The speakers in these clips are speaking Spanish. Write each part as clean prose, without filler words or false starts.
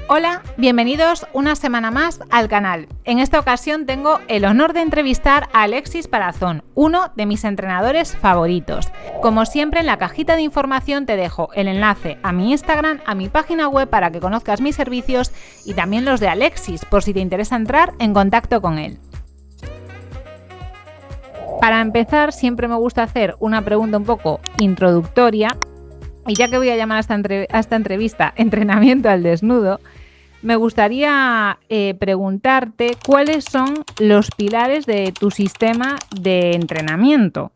Hola, bienvenidos una semana más al canal. En esta ocasión tengo el honor de entrevistar a Alexis Parazón, uno de mis entrenadores favoritos. Como siempre, en la cajita de información te dejo el enlace a mi Instagram, a mi página web para que conozcas mis servicios y también los de Alexis, por si te interesa entrar en contacto con él. Para empezar, siempre me gusta hacer una pregunta un poco introductoria. Y ya que voy a llamar a esta entrevista Entrenamiento al Desnudo, me gustaría preguntarte cuáles son los pilares de tu sistema de entrenamiento.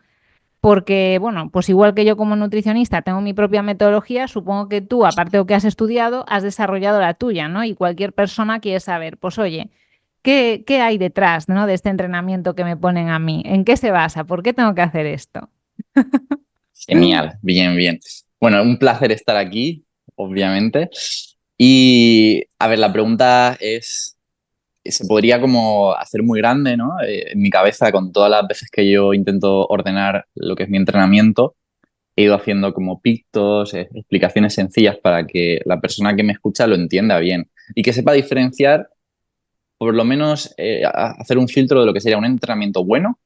Porque, bueno, pues igual que yo como nutricionista tengo mi propia metodología, supongo que tú, aparte de lo que has estudiado, has desarrollado la tuya, ¿no? Y cualquier persona quiere saber, pues oye, ¿qué hay detrás, ¿no?, de este entrenamiento que me ponen a mí? ¿En qué se basa? ¿Por qué tengo que hacer esto? Genial, bien. Bueno, un placer estar aquí, obviamente. Y, a ver, la pregunta se podría como hacer muy grande, ¿no? En mi cabeza, con todas las veces que yo intento ordenar lo que es mi entrenamiento, he ido haciendo como pictos, explicaciones sencillas para que la persona que me escucha lo entienda bien y que sepa diferenciar, por lo menos, hacer un filtro de lo que sería un entrenamiento bueno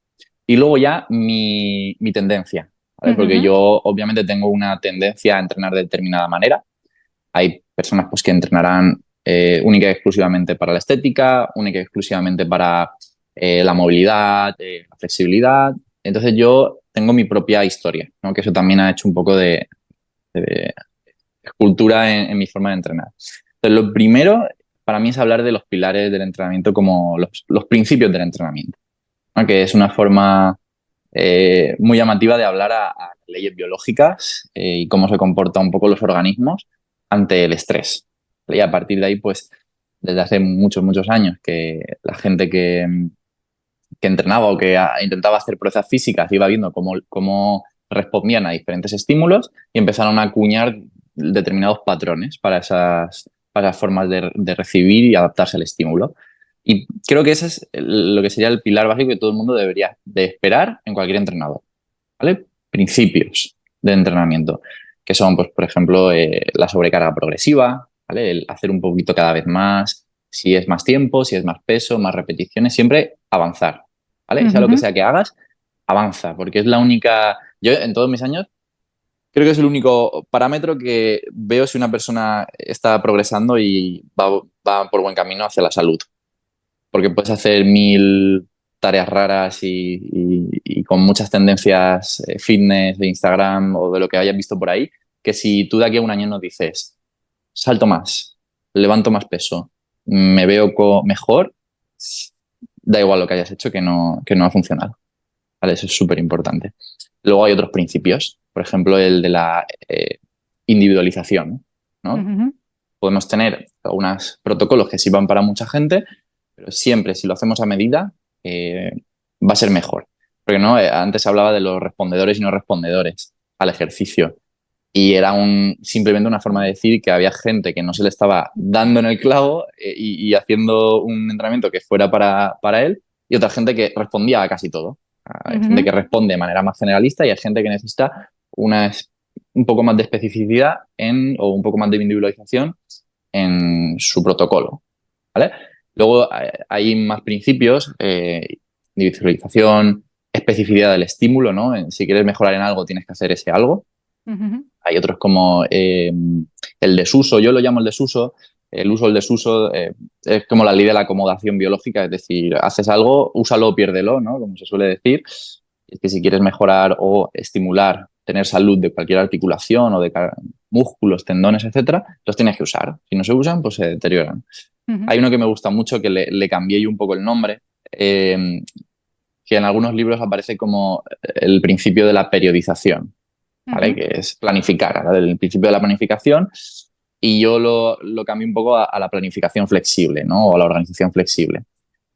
y luego ya mi tendencia, ¿vale? Porque yo obviamente tengo una tendencia a entrenar de determinada manera. Hay personas pues, que entrenarán única y exclusivamente para la estética, única y exclusivamente para la movilidad, la flexibilidad. Entonces yo tengo mi propia historia, ¿no? Que eso también ha hecho un poco de escultura en mi forma de entrenar. Entonces lo primero para mí es hablar de los pilares del entrenamiento como los principios del entrenamiento, ¿no? Que es una forma muy llamativa de hablar a leyes biológicas y cómo se comportan un poco los organismos ante el estrés. Y a partir de ahí, pues, desde hace muchos años que la gente que entrenaba o que intentaba hacer proezas físicas iba viendo cómo respondían a diferentes estímulos y empezaron a acuñar determinados patrones para esas formas de recibir y adaptarse al estímulo. Y creo que ese es lo que sería el pilar básico que todo el mundo debería de esperar en cualquier entrenador, ¿vale? Principios de entrenamiento, que son, pues, por ejemplo, la sobrecarga progresiva, ¿vale? El hacer un poquito cada vez más, si es más tiempo, si es más peso, más repeticiones, siempre avanzar, ¿vale? Sea lo que sea que hagas, avanza, porque es la única... Yo, en todos mis años, creo que es el único parámetro que veo si una persona está progresando y va por buen camino hacia la salud. Porque puedes hacer 1000 tareas raras y con muchas tendencias fitness de Instagram o de lo que hayas visto por ahí, que si tú de aquí a un año nos dices, salto más, levanto más peso, me veo mejor, da igual lo que hayas hecho que no ha funcionado. ¿Vale? Eso es súper importante. Luego hay otros principios, por ejemplo, el de la individualización, ¿no? Podemos tener unos protocolos que sirvan para mucha gente, pero siempre, si lo hacemos a medida, va a ser mejor. Porque ¿no? Antes se hablaba de los respondedores y no respondedores al ejercicio. Y era simplemente una forma de decir que había gente que no se le estaba dando en el clavo y haciendo un entrenamiento que fuera para él, y otra gente que respondía a casi todo. Hay gente que responde de manera más generalista y hay gente que necesita un poco más de especificidad o un poco más de individualización en su protocolo, ¿vale? Luego hay más principios, individualización, especificidad del estímulo, ¿no? Si quieres mejorar en algo, tienes que hacer ese algo. Hay otros como el desuso, yo lo llamo el desuso. El uso del desuso es como la ley de la acomodación biológica, es decir, haces algo, úsalo o piérdelo, ¿no? Como se suele decir. Es que si quieres mejorar o estimular, tener salud de cualquier articulación o de músculos, tendones, etcétera, los tienes que usar. Si no se usan, pues se deterioran. Hay uno que me gusta mucho, que le cambié yo un poco el nombre, que en algunos libros aparece como el principio de la periodización, ¿vale? Que es planificar, ¿vale? El principio de la planificación, y yo lo cambié un poco a la planificación flexible, ¿no? O a la organización flexible.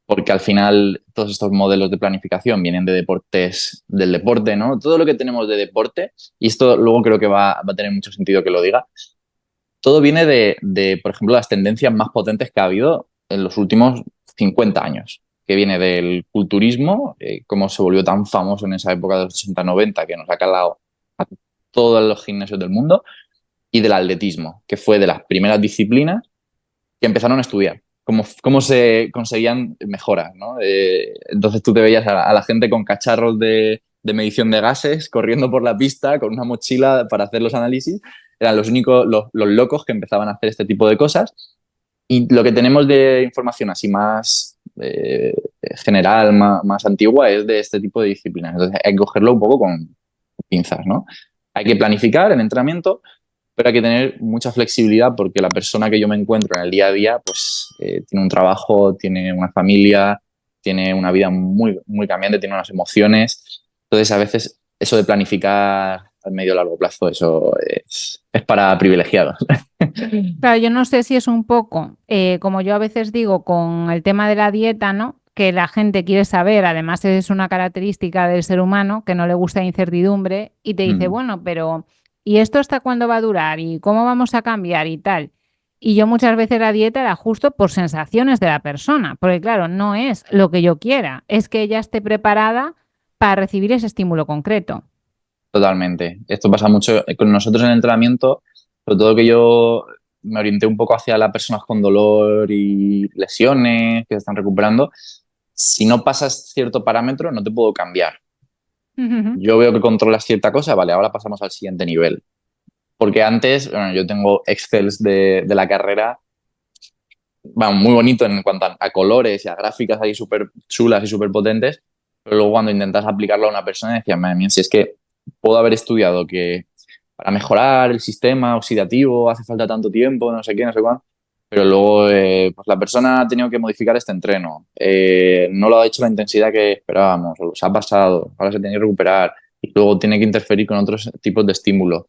Porque al final todos estos modelos de planificación vienen del deporte, ¿no? Todo lo que tenemos de deporte, y esto luego creo que va a tener mucho sentido que lo diga, todo viene de, por ejemplo, las tendencias más potentes que ha habido en los últimos 50 años, que viene del culturismo, cómo se volvió tan famoso en esa época de los 80-90, que nos ha calado a todos los gimnasios del mundo, y del atletismo, que fue de las primeras disciplinas que empezaron a estudiar cómo se conseguían mejoras, ¿no? Entonces tú te veías a la gente con cacharros de medición de gases corriendo por la pista con una mochila para hacer los análisis. Eran los únicos, los locos que empezaban a hacer este tipo de cosas. Y lo que tenemos de información así más general, más antigua, es de este tipo de disciplinas. Entonces hay que cogerlo un poco con pinzas, ¿no? Hay que planificar el entrenamiento, pero hay que tener mucha flexibilidad porque la persona que yo me encuentro en el día a día, pues tiene un trabajo, tiene una familia, tiene una vida muy, muy cambiante, tiene unas emociones. Entonces, a veces eso de planificar a medio o largo plazo, eso es para privilegiados. Claro, yo no sé si es un poco, como yo a veces digo, con el tema de la dieta, ¿no? Que la gente quiere saber, además es una característica del ser humano, que no le gusta la incertidumbre, y te dice, Mm, bueno, pero ¿y esto hasta cuándo va a durar? ¿Y cómo vamos a cambiar? Y tal. Y yo muchas veces la dieta la ajusto por sensaciones de la persona, porque claro, no es lo que yo quiera, es que ella esté preparada para recibir ese estímulo concreto. totalmente. Esto pasa mucho con nosotros en el entrenamiento, sobre todo que yo me orienté un poco hacia las personas con dolor y lesiones que se están recuperando. Si no pasas cierto parámetro, no te puedo cambiar. Ujú. Yo veo que controlas cierta cosa, vale, ahora pasamos al siguiente nivel. Porque antes, bueno, yo tengo Excels de la carrera, bueno, muy bonito en cuanto a colores y a gráficas ahí súper chulas y súper potentes, pero luego cuando intentas aplicarlo a una persona decías, madre mía, si es que puedo haber estudiado que para mejorar el sistema oxidativo hace falta tanto tiempo, no sé qué, no sé cuánto, pero luego pues la persona ha tenido que modificar este entreno, no lo ha hecho la intensidad que esperábamos, o se ha pasado, ahora se tiene que recuperar y luego tiene que interferir con otros tipos de estímulos.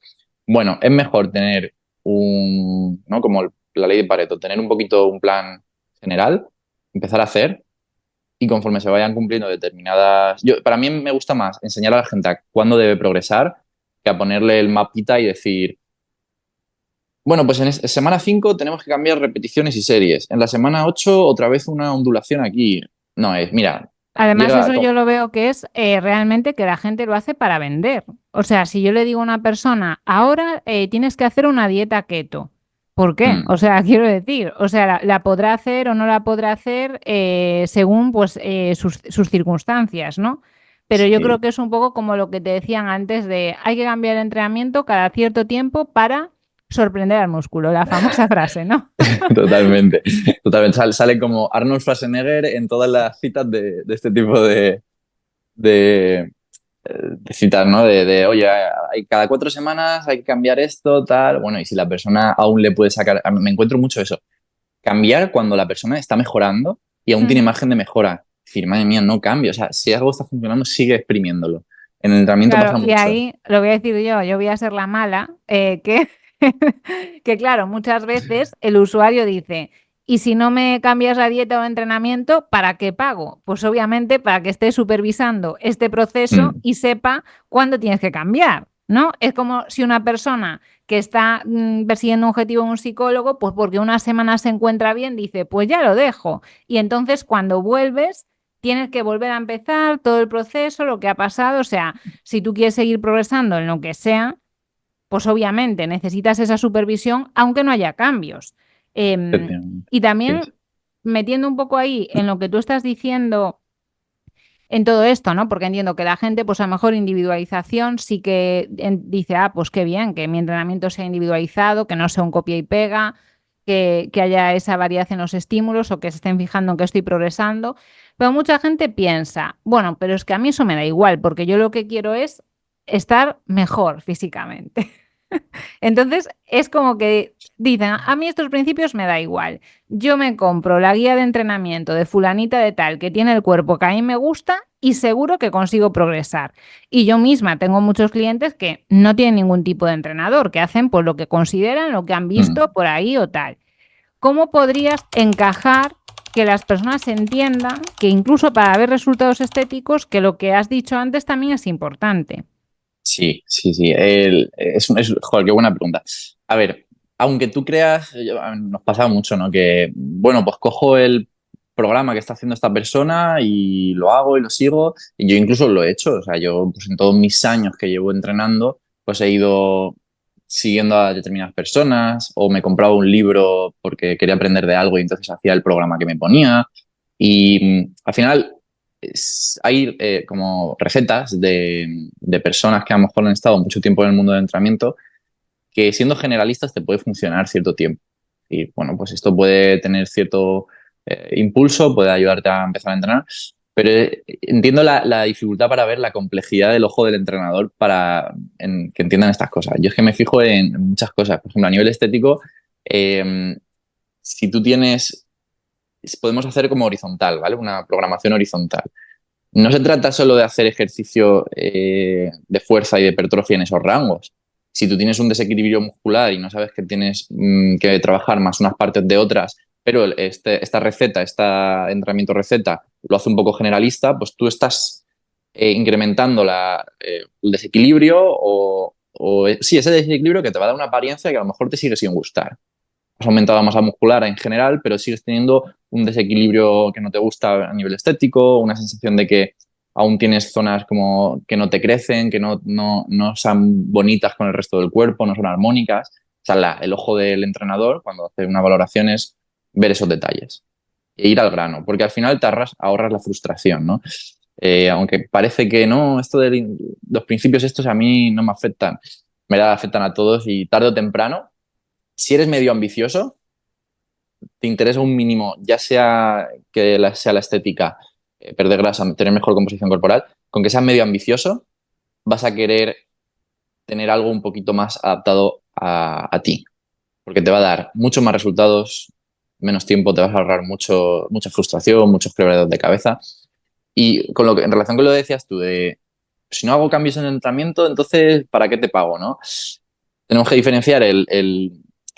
Bueno, es mejor tener ¿no? Como la ley de Pareto, tener un poquito un plan general, empezar a hacer y conforme se vayan cumpliendo determinadas... Para mí me gusta más enseñar a la gente a cuándo debe progresar que a ponerle el mapita y decir, bueno, pues en semana 5 tenemos que cambiar repeticiones y series. En la semana 8 otra vez una ondulación aquí. No, mira, Además, llega... eso yo lo veo que es realmente que la gente lo hace para vender. O sea, si yo le digo a una persona, ahora tienes que hacer una dieta keto, ¿por qué? Mm, O sea, quiero decir, o sea, la podrá hacer o no la podrá hacer según pues sus circunstancias, ¿no? Pero yo creo sí. que es un poco como lo que te decían antes de hay que cambiar el entrenamiento cada cierto tiempo para sorprender al músculo, la famosa frase, ¿no? Totalmente. Totalmente. Sale como Arnold Schwarzenegger en todas las citas de este tipo de, de citas, ¿no? Oye, cada 4 semanas hay que cambiar esto, tal. Bueno, y si la persona aún le puede sacar, me encuentro mucho eso. Cambiar cuando la persona está mejorando y aún tiene Ujú. margen de mejora. Decir, madre mía, no cambio. O sea, si algo está funcionando, sigue exprimiéndolo. En el entrenamiento Claro, pasa y mucho. ahí lo voy a decir yo voy a ser la mala, que, que claro, muchas veces el usuario dice, y si no me cambias la dieta o entrenamiento, ¿para qué pago? Pues obviamente para que esté supervisando este proceso Mm, y sepa cuándo tienes que cambiar, ¿no? Es como si una persona que está persiguiendo un objetivo en un psicólogo, pues porque una semana se encuentra bien, dice, pues ya lo dejo. Y entonces cuando vuelves, tienes que volver a empezar todo el proceso, lo que ha pasado, o sea, si tú quieres seguir progresando en lo que sea, pues obviamente necesitas esa supervisión, aunque no haya cambios. efectivamente. Y Sí, también metiendo un poco ahí en lo que tú estás diciendo en todo esto, ¿no? Porque entiendo que la gente, pues a lo mejor individualización sí que dice, ah, pues qué bien, que mi entrenamiento sea individualizado, que no sea un copia y pega, que haya esa variedad en los estímulos o que se estén fijando en que estoy progresando. Pero mucha gente piensa, bueno, pero es que a mí eso me da igual, porque yo lo que quiero es estar mejor físicamente. Entonces, es como que dicen, a mí estos principios me da igual. Yo me compro la guía de entrenamiento de fulanita de tal que tiene el cuerpo que a mí me gusta y seguro que consigo progresar. Y yo misma tengo muchos clientes que no tienen ningún tipo de entrenador, que hacen pues lo que consideran, lo que han visto mm, por ahí o tal. ¿Cómo podrías encajar que las personas entiendan que incluso para ver resultados estéticos, que lo que has dicho antes también es importante? sí, sí, sí. Joder, qué buena pregunta. A ver, aunque tú creas, nos pasa mucho, ¿no? Que, bueno, pues cojo el programa que está haciendo esta persona y lo hago y lo sigo. Y yo incluso lo he hecho. O sea, yo pues en todos mis años que llevo entrenando, pues he ido siguiendo a determinadas personas o me compraba un libro porque quería aprender de algo y entonces hacía el programa que me ponía. Y al final hay como recetas de personas que a lo mejor han estado mucho tiempo en el mundo del entrenamiento que siendo generalistas te puede funcionar cierto tiempo. Y bueno, pues esto puede tener cierto impulso, puede ayudarte a empezar a entrenar, pero entiendo la dificultad para ver la complejidad del ojo del entrenador para que entiendan estas cosas. Yo es que me fijo en muchas cosas. Por ejemplo, a nivel estético, eh, si tú tienes, podemos hacer como horizontal, ¿vale? Una programación horizontal. No se trata solo de hacer ejercicio de fuerza y de hipertrofia en esos rangos. Si tú tienes un desequilibrio muscular y no sabes que tienes que trabajar más unas partes de otras, pero esta receta, este entrenamiento receta, lo hace un poco generalista, pues tú estás incrementando el desequilibrio sí, ese desequilibrio que te va a dar una apariencia que a lo mejor te sigue sin gustar. Has aumentado la masa muscular en general, pero sigues teniendo un desequilibrio que no te gusta a nivel estético, una sensación de que aún tienes zonas como que no te crecen, que no son bonitas con el resto del cuerpo, no son armónicas. O sea, el ojo del entrenador cuando hace una valoración es ver esos detalles e ir al grano, porque al final te ahorras la frustración, ¿no? Aunque parece que no, esto de los principios estos a mí no me afectan, en verdad afectan a todos y tarde o temprano si eres medio ambicioso, te interesa un mínimo, ya sea que sea la estética, perder grasa, tener mejor composición corporal, con que seas medio ambicioso, vas a querer tener algo un poquito más adaptado a ti, porque te va a dar muchos más resultados, menos tiempo, te vas a ahorrar mucha frustración, muchos quebraderos de cabeza. Y con en relación con lo que decías tú, de si no hago cambios en el entrenamiento, entonces, ¿para qué te pago, no? Tenemos que diferenciar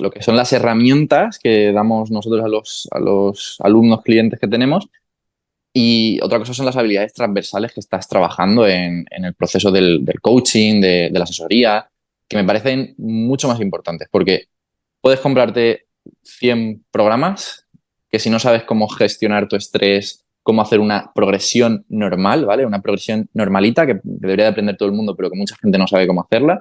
lo que son las herramientas que damos nosotros a los alumnos clientes que tenemos y otra cosa son las habilidades transversales que estás trabajando en el proceso del coaching, de la asesoría, que me parecen mucho más importantes porque puedes comprarte 100 programas que si no sabes cómo gestionar tu estrés, cómo hacer una progresión normal, ¿vale? Una progresión normalita que debería de aprender todo el mundo, pero que mucha gente no sabe cómo hacerla.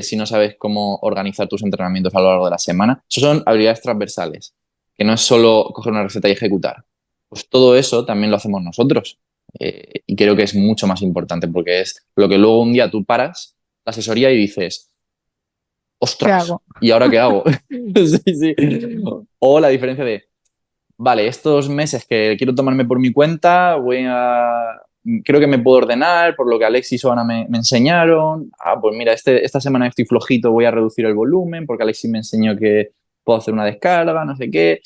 Si no sabes cómo organizar tus entrenamientos a lo largo de la semana. Eso son habilidades transversales, que no es solo coger una receta y ejecutar. Pues todo eso también lo hacemos nosotros. Y creo que es mucho más importante porque es lo que luego un día tú paras la asesoría y dices, ¿Qué ostras, hago? ¿y ahora qué hago? Sí, sí. O la diferencia de, vale, estos meses que quiero tomarme por mi cuenta, creo que me puedo ordenar por lo que Alexis o Ana me enseñaron. Ah, pues mira, esta semana estoy flojito, voy a reducir el volumen porque Alexis me enseñó que puedo hacer una descarga, no sé qué.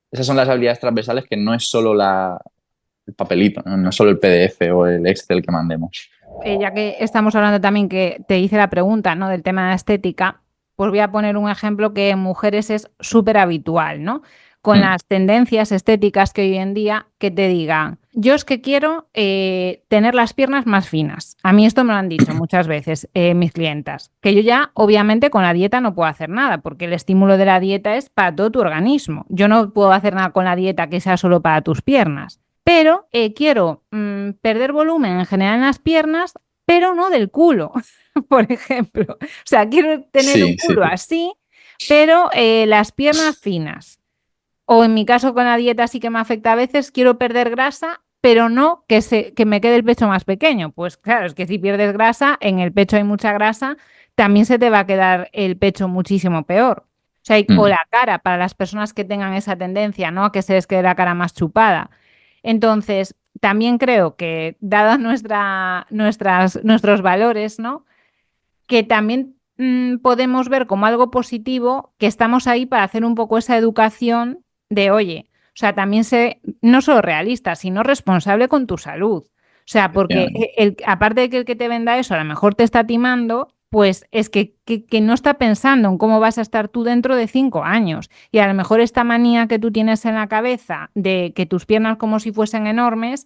Esas son las habilidades transversales que no es solo el papelito, ¿no? No es solo el PDF o el Excel que mandemos. Ya que estamos hablando también que te hice la pregunta, ¿no? Del tema de la estética, pues voy a poner un ejemplo que en mujeres es súper habitual, ¿no? Con Mm, las tendencias estéticas que hoy en día que te digan, yo es que quiero tener las piernas más finas. A mí esto me lo han dicho muchas veces mis clientas, que yo ya obviamente con la dieta no puedo hacer nada, porque el estímulo de la dieta es para todo tu organismo. Yo no puedo hacer nada con la dieta que sea solo para tus piernas. Pero quiero perder volumen en general en las piernas, pero no del culo, por ejemplo. O sea, quiero tener un sí, sí, culo sí. así, pero las piernas finas. O en mi caso con la dieta sí que me afecta a veces, quiero perder grasa, pero no que me quede el pecho más pequeño. Pues claro, es que si pierdes grasa, en el pecho hay mucha grasa, también se te va a quedar el pecho muchísimo peor. O sea, o Mm, la cara, para las personas que tengan esa tendencia, ¿no? A que se les quede la cara más chupada. Entonces, también creo que, dadas nuestros valores, ¿no? Que también podemos ver como algo positivo que estamos ahí para hacer un poco esa educación de, oye, o sea, también no solo realista, sino responsable con tu salud. O sea, porque efectivamente. aparte de que el que te venda eso a lo mejor te está timando, pues es que no está pensando en cómo vas a estar tú dentro de 5 años. Y a lo mejor esta manía que tú tienes en la cabeza de que tus piernas como si fuesen enormes,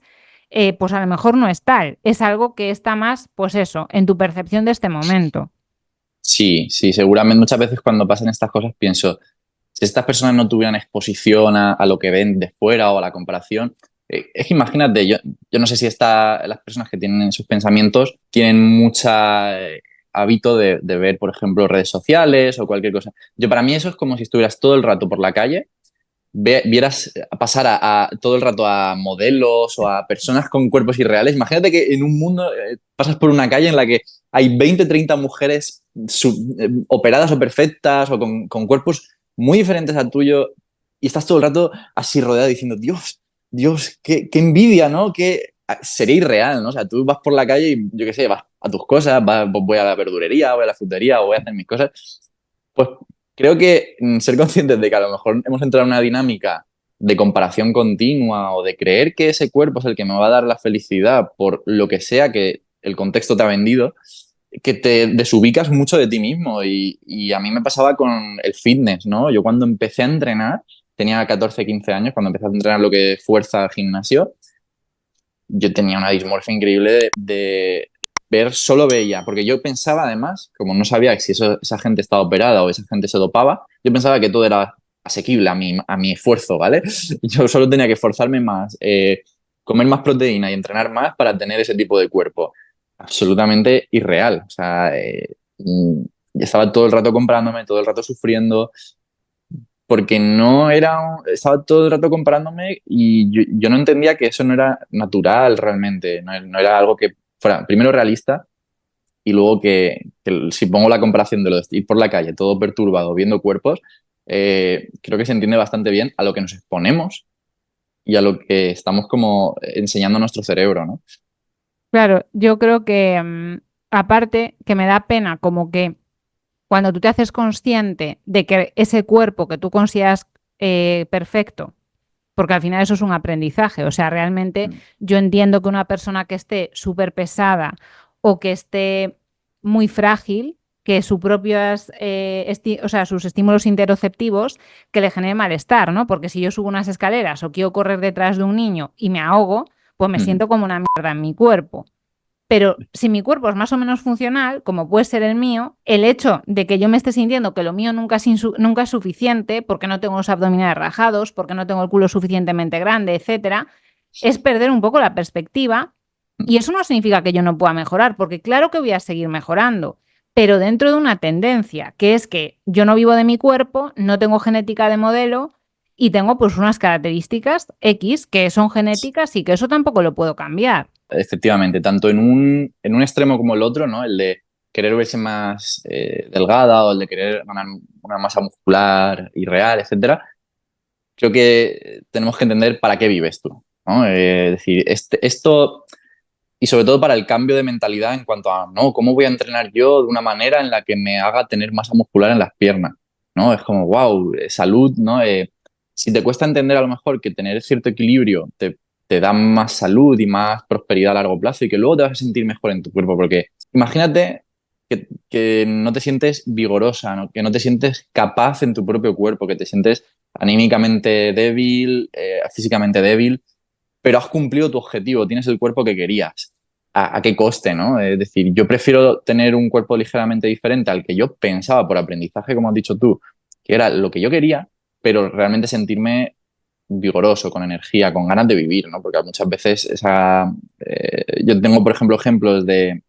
pues a lo mejor no es tal. Es algo que está más, pues eso, en tu percepción de este momento. Sí, sí, seguramente muchas veces cuando pasan estas cosas pienso, si estas personas no tuvieran exposición a lo que ven de fuera o a la comparación, es que imagínate, yo no sé si las personas que tienen esos pensamientos tienen mucha hábito de ver, por ejemplo, redes sociales o cualquier cosa. Para mí eso es como si estuvieras todo el rato por la calle, vieras pasar todo el rato a modelos o a personas con cuerpos irreales. Imagínate que en un mundo pasas por una calle en la que hay 20, 30 mujeres operadas o perfectas o con cuerpos muy diferentes al tuyo y estás todo el rato así rodeado diciendo, Dios, qué envidia, ¿no? Sería irreal, ¿no? O sea, tú vas por la calle y, yo qué sé, vas a tus cosas, voy a la verdulería, voy a la frutería o voy a hacer mis cosas. Pues creo que ser conscientes de que a lo mejor hemos entrado en una dinámica de comparación continua o de creer que ese cuerpo es el que me va a dar la felicidad por lo que sea que el contexto te ha vendido, que te desubicas mucho de ti mismo. Y a mí me pasaba con el fitness, ¿no? Yo cuando empecé a entrenar, tenía 14, 15 años, cuando empecé a entrenar lo que es fuerza, gimnasio, yo tenía una dismorfia increíble de ver, solo veía, porque yo pensaba además, como no sabía si esa gente estaba operada o esa gente se dopaba, yo pensaba que todo era asequible a mi esfuerzo, ¿vale? Yo solo tenía que esforzarme más, comer más proteína y entrenar más para tener ese tipo de cuerpo. Absolutamente irreal. O sea, estaba todo el rato comparándome, todo el rato sufriendo, porque estaba todo el rato comparándome y yo no entendía que eso no era natural realmente, no era algo que fuera primero realista y luego que si pongo la comparación de lo de ir por la calle todo perturbado viendo cuerpos, creo que se entiende bastante bien a lo que nos exponemos y a lo que estamos como enseñando a nuestro cerebro, ¿no? Claro, yo creo que aparte que me da pena como que cuando tú te haces consciente de que ese cuerpo que tú consideras perfecto, porque al final eso es un aprendizaje, o sea, realmente yo entiendo que una persona que esté súper pesada o que esté muy frágil, que sus propios, o sea, sus estímulos interoceptivos que le genere malestar, ¿no? Porque si yo subo unas escaleras o quiero correr detrás de un niño y me ahogo, pues me siento como una mierda en mi cuerpo. Pero si mi cuerpo es más o menos funcional, como puede ser el mío, el hecho de que yo me esté sintiendo que lo mío nunca es suficiente, porque no tengo los abdominales rajados, porque no tengo el culo suficientemente grande, etcétera, es perder un poco la perspectiva. Y eso no significa que yo no pueda mejorar, porque claro que voy a seguir mejorando, pero dentro de una tendencia, que es que yo no vivo de mi cuerpo, no tengo genética de modelo y tengo pues unas características X que son genéticas y que eso tampoco lo puedo cambiar. Efectivamente, tanto en un extremo como el otro, ¿no? El de querer verse más delgada o el de querer ganar una masa muscular irreal, etcétera. Creo que tenemos que entender para qué vives tú, ¿no? Es decir, esto, y sobre todo para el cambio de mentalidad en cuanto a, no, ¿cómo voy a entrenar yo de una manera en la que me haga tener masa muscular en las piernas? ¿No? Es como, wow, salud, ¿no? Si te cuesta entender a lo mejor que tener cierto equilibrio te da más salud y más prosperidad a largo plazo y que luego te vas a sentir mejor en tu cuerpo, porque imagínate que no te sientes vigorosa, ¿no? Que no te sientes capaz en tu propio cuerpo, que te sientes anímicamente débil, físicamente débil, pero has cumplido tu objetivo, tienes el cuerpo que querías. ¿A qué coste, no? Es decir, yo prefiero tener un cuerpo ligeramente diferente al que yo pensaba por aprendizaje, como has dicho tú, que era lo que yo quería, pero realmente sentirme vigoroso, con energía, con ganas de vivir, ¿no? Porque muchas veces yo tengo, por ejemplo, ejemplos de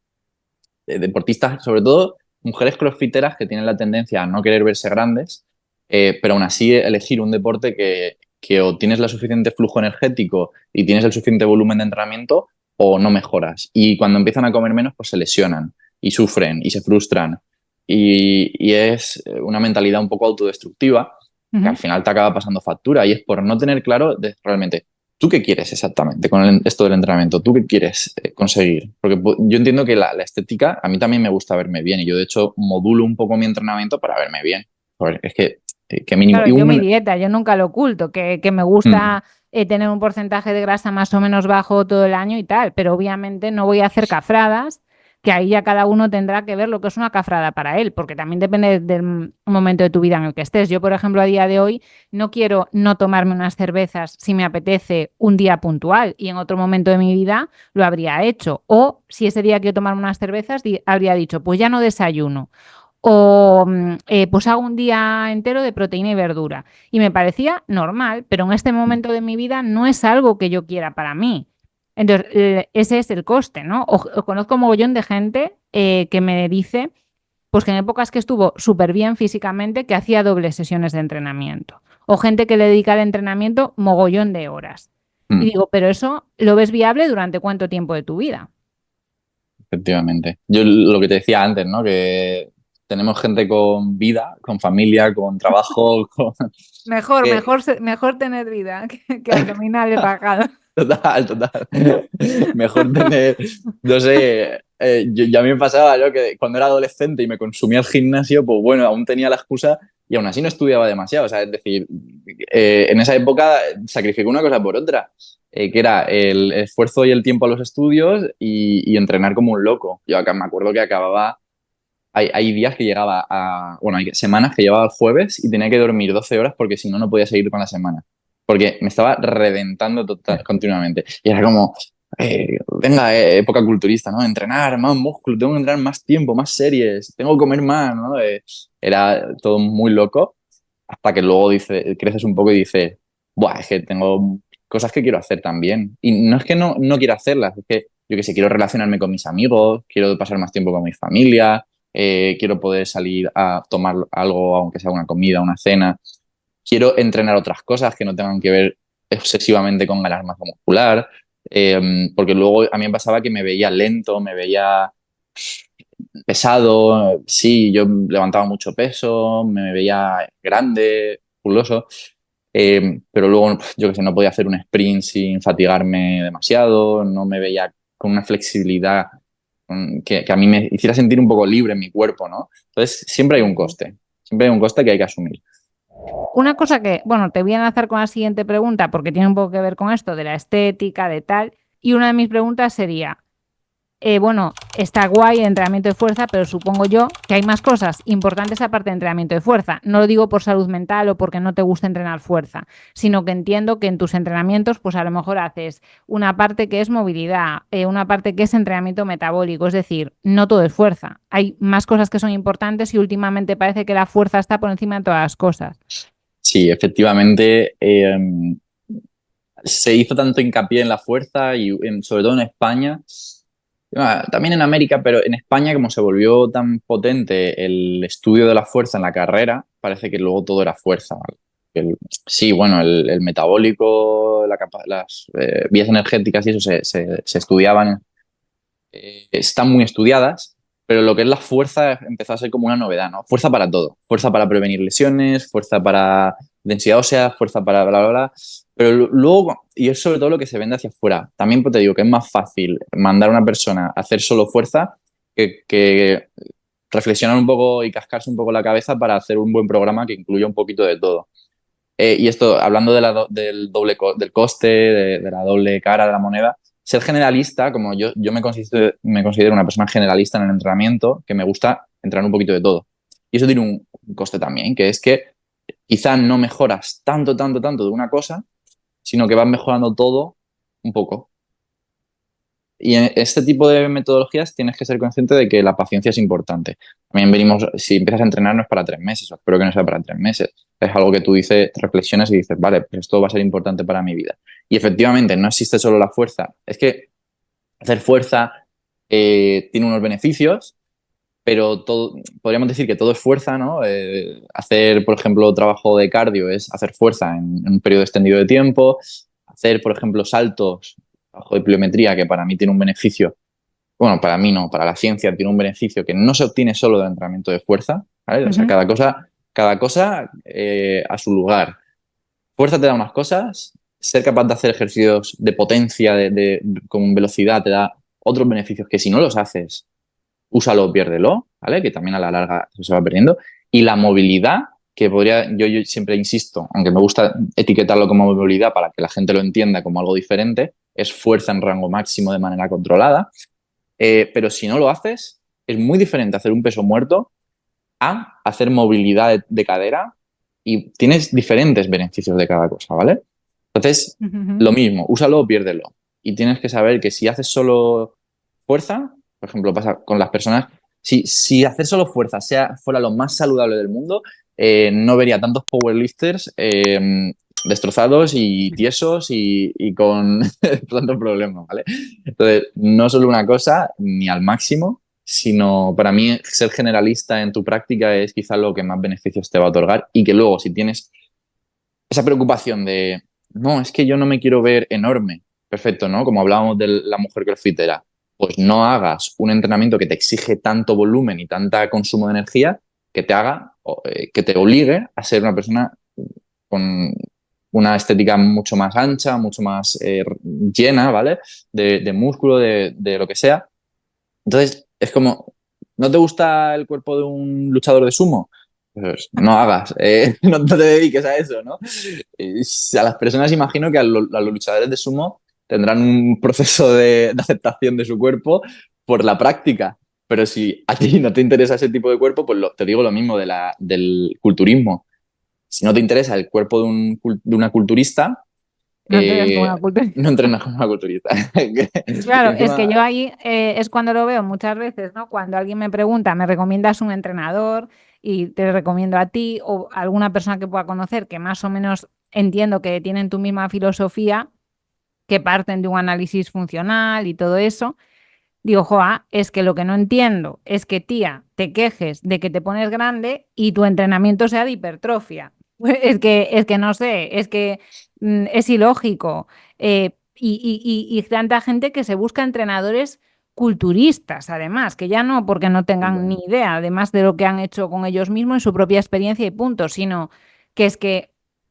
deportistas, sobre todo mujeres crossfiteras que tienen la tendencia a no querer verse grandes, pero aún así elegir un deporte que o tienes el suficiente flujo energético y tienes el suficiente volumen de entrenamiento o no mejoras. Y cuando empiezan a comer menos, pues se lesionan y sufren y se frustran. Y es una mentalidad un poco autodestructiva que al final te acaba pasando factura y es por no tener claro realmente ¿tú qué quieres exactamente con esto del entrenamiento? ¿Tú qué quieres conseguir? Porque yo entiendo que la estética, a mí también me gusta verme bien y yo de hecho modulo un poco mi entrenamiento para verme bien. A ver, es que mínimo... Claro, yo mi dieta, yo nunca lo oculto, que me gusta tener un porcentaje de grasa más o menos bajo todo el año y tal, pero obviamente no voy a hacer cafradas, que ahí ya cada uno tendrá que ver lo que es una cafrada para él, porque también depende del momento de tu vida en el que estés. Yo, por ejemplo, a día de hoy no quiero no tomarme unas cervezas si me apetece un día puntual y en otro momento de mi vida lo habría hecho. O si ese día quiero tomarme unas cervezas, habría dicho, pues ya no desayuno. O pues hago un día entero de proteína y verdura. Y me parecía normal, pero en este momento de mi vida no es algo que yo quiera para mí. Entonces, ese es el coste, ¿no? O conozco un mogollón de gente que me dice pues que en épocas que estuvo súper bien físicamente, que hacía dobles sesiones de entrenamiento. O gente que le dedica al entrenamiento mogollón de horas. Y digo, pero eso lo ves viable durante cuánto tiempo de tu vida. Efectivamente. Yo lo que te decía antes, ¿no? Que tenemos gente con vida, con familia, con trabajo, con... Mejor, que- mejor, mejor tener vida que abdominales rajados. Total, total. Mejor tener, no sé, yo, a mí me pasaba yo que cuando era adolescente y me consumía el gimnasio, pues bueno, aún tenía la excusa y aún así no estudiaba demasiado. O sea, es decir, en esa época sacrificé una cosa por otra, que era el esfuerzo y el tiempo a los estudios y entrenar como un loco. Yo acá me acuerdo que acababa, hay días que llegaba a, bueno, hay semanas que llegaba el jueves y tenía que dormir 12 horas porque si no, no podía seguir con la semana. Porque me estaba reventando continuamente. Y era como, venga, época culturista, ¿no? Entrenar, más músculo, tengo que entrenar más tiempo, más series, tengo que comer más, ¿no? Era todo muy loco hasta que luego creces un poco y dices, buah, es que tengo cosas que quiero hacer también. Y no es que no quiera hacerlas, es que yo que sé, quiero relacionarme con mis amigos, quiero pasar más tiempo con mi familia, quiero poder salir a tomar algo, aunque sea una comida, una cena. Quiero entrenar otras cosas que no tengan que ver obsesivamente con ganar masa muscular, porque luego a mí me pasaba que me veía lento, me veía pesado, sí, yo levantaba mucho peso, me veía grande, musculoso, pero luego yo que sé, no podía hacer un sprint sin fatigarme demasiado, no me veía con una flexibilidad que a mí me hiciera sentir un poco libre en mi cuerpo, ¿no? Entonces, siempre hay un coste que hay que asumir. Una cosa que, bueno, te voy a enlazar con la siguiente pregunta porque tiene un poco que ver con esto de la estética, de tal. Y una de mis preguntas sería, bueno, está guay el entrenamiento de fuerza, pero supongo yo que hay más cosas importantes aparte de entrenamiento de fuerza. No lo digo por salud mental o porque no te gusta entrenar fuerza, sino que entiendo que en tus entrenamientos, pues a lo mejor haces una parte que es movilidad, una parte que es entrenamiento metabólico, es decir, no todo es fuerza. Hay más cosas que son importantes y últimamente parece que la fuerza está por encima de todas las cosas. Sí, efectivamente, se hizo tanto hincapié en la fuerza y sobre todo en España, también en América, pero en España como se volvió tan potente el estudio de la fuerza en la carrera, parece que luego todo era fuerza, ¿vale? Sí, bueno, el metabólico, las vías energéticas y eso se estudiaban, están muy estudiadas, pero lo que es la fuerza empezó a ser como una novedad, ¿no? Fuerza para todo, fuerza para prevenir lesiones, fuerza para densidad ósea, fuerza para bla, bla, bla. Pero luego, y es sobre todo lo que se vende hacia afuera, también pues, te digo que es más fácil mandar a una persona a hacer solo fuerza que reflexionar un poco y cascarse un poco la cabeza para hacer un buen programa que incluya un poquito de todo. Y esto, hablando del del coste, de la doble cara de la moneda, ser generalista, como yo me considero una persona generalista en el entrenamiento, que me gusta entrenar un poquito de todo. Y eso tiene un coste también, que es que quizá no mejoras tanto, tanto, tanto de una cosa, sino que vas mejorando todo un poco. Y en este tipo de metodologías tienes que ser consciente de que la paciencia es importante. También venimos, si empiezas a entrenar no es para 3 meses, o espero que no sea para 3 meses. Es algo que tú dices, reflexionas y dices, vale, pues esto va a ser importante para mi vida. Y efectivamente, no existe solo la fuerza. Es que hacer fuerza tiene unos beneficios, pero todo, podríamos decir que todo es fuerza, ¿no? Hacer, por ejemplo, trabajo de cardio es hacer fuerza en un periodo extendido de tiempo. Hacer, por ejemplo, saltos, trabajo de pliometría, que para mí tiene un beneficio, bueno, para mí no, para la ciencia tiene un beneficio que no se obtiene solo del entrenamiento de fuerza, ¿vale? O sea, cada cosa a su lugar. Fuerza te da unas cosas, ser capaz de hacer ejercicios de potencia, con velocidad, te da otros beneficios que si no los haces, úsalo o piérdelo, ¿vale? Que también a la larga se va perdiendo. Y la movilidad, que yo siempre insisto, aunque me gusta etiquetarlo como movilidad para que la gente lo entienda como algo diferente, es fuerza en rango máximo de manera controlada. Pero si no lo haces, es muy diferente hacer un peso muerto a hacer movilidad de cadera y tienes diferentes beneficios de cada cosa, ¿vale? Entonces, lo mismo, úsalo o piérdelo. Y tienes que saber que si haces solo fuerza, por ejemplo, pasa con las personas, si hacer solo fuerza fuera lo más saludable del mundo, no vería tantos powerlifters destrozados y tiesos y con tantos problemas, ¿vale? Entonces, no solo una cosa, ni al máximo, sino para mí ser generalista en tu práctica es quizá lo que más beneficios te va a otorgar y que luego si tienes esa preocupación de, no, es que yo no me quiero ver enorme, perfecto, ¿no? Como hablábamos de la mujer crossfitera, pues no hagas un entrenamiento que te exige tanto volumen y tanta consumo de energía que te haga, que te obligue a ser una persona con una estética mucho más ancha, mucho más llena, ¿vale? De músculo, de lo que sea. Entonces, es como, ¿no te gusta el cuerpo de un luchador de sumo? Pues no hagas, no te dediques a eso, ¿no? A las personas imagino que a los luchadores de sumo tendrán un proceso de aceptación de su cuerpo por la práctica, pero si a ti no te interesa ese tipo de cuerpo, pues te digo lo mismo del culturismo. Si no te interesa el cuerpo de una culturista, No entrenas como una cultura. no entrenas como una culturista. Y Claro, es que encima, yo ahí es cuando lo veo muchas veces, ¿no? Cuando alguien me pregunta, ¿me recomiendas un entrenador? Y te recomiendo a ti o a alguna persona que pueda conocer que más o menos entiendo que tienen tu misma filosofía, que parten de un análisis funcional y todo eso. Digo, joa, es que lo que no entiendo es que, tía, te quejes de que te pones grande y tu entrenamiento sea de hipertrofia. Pues es que no sé, es que es ilógico. Y tanta gente que se busca entrenadores culturistas, además, que ya no porque no tengan ni idea, además de lo que han hecho con ellos mismos en su propia experiencia y punto, sino que es que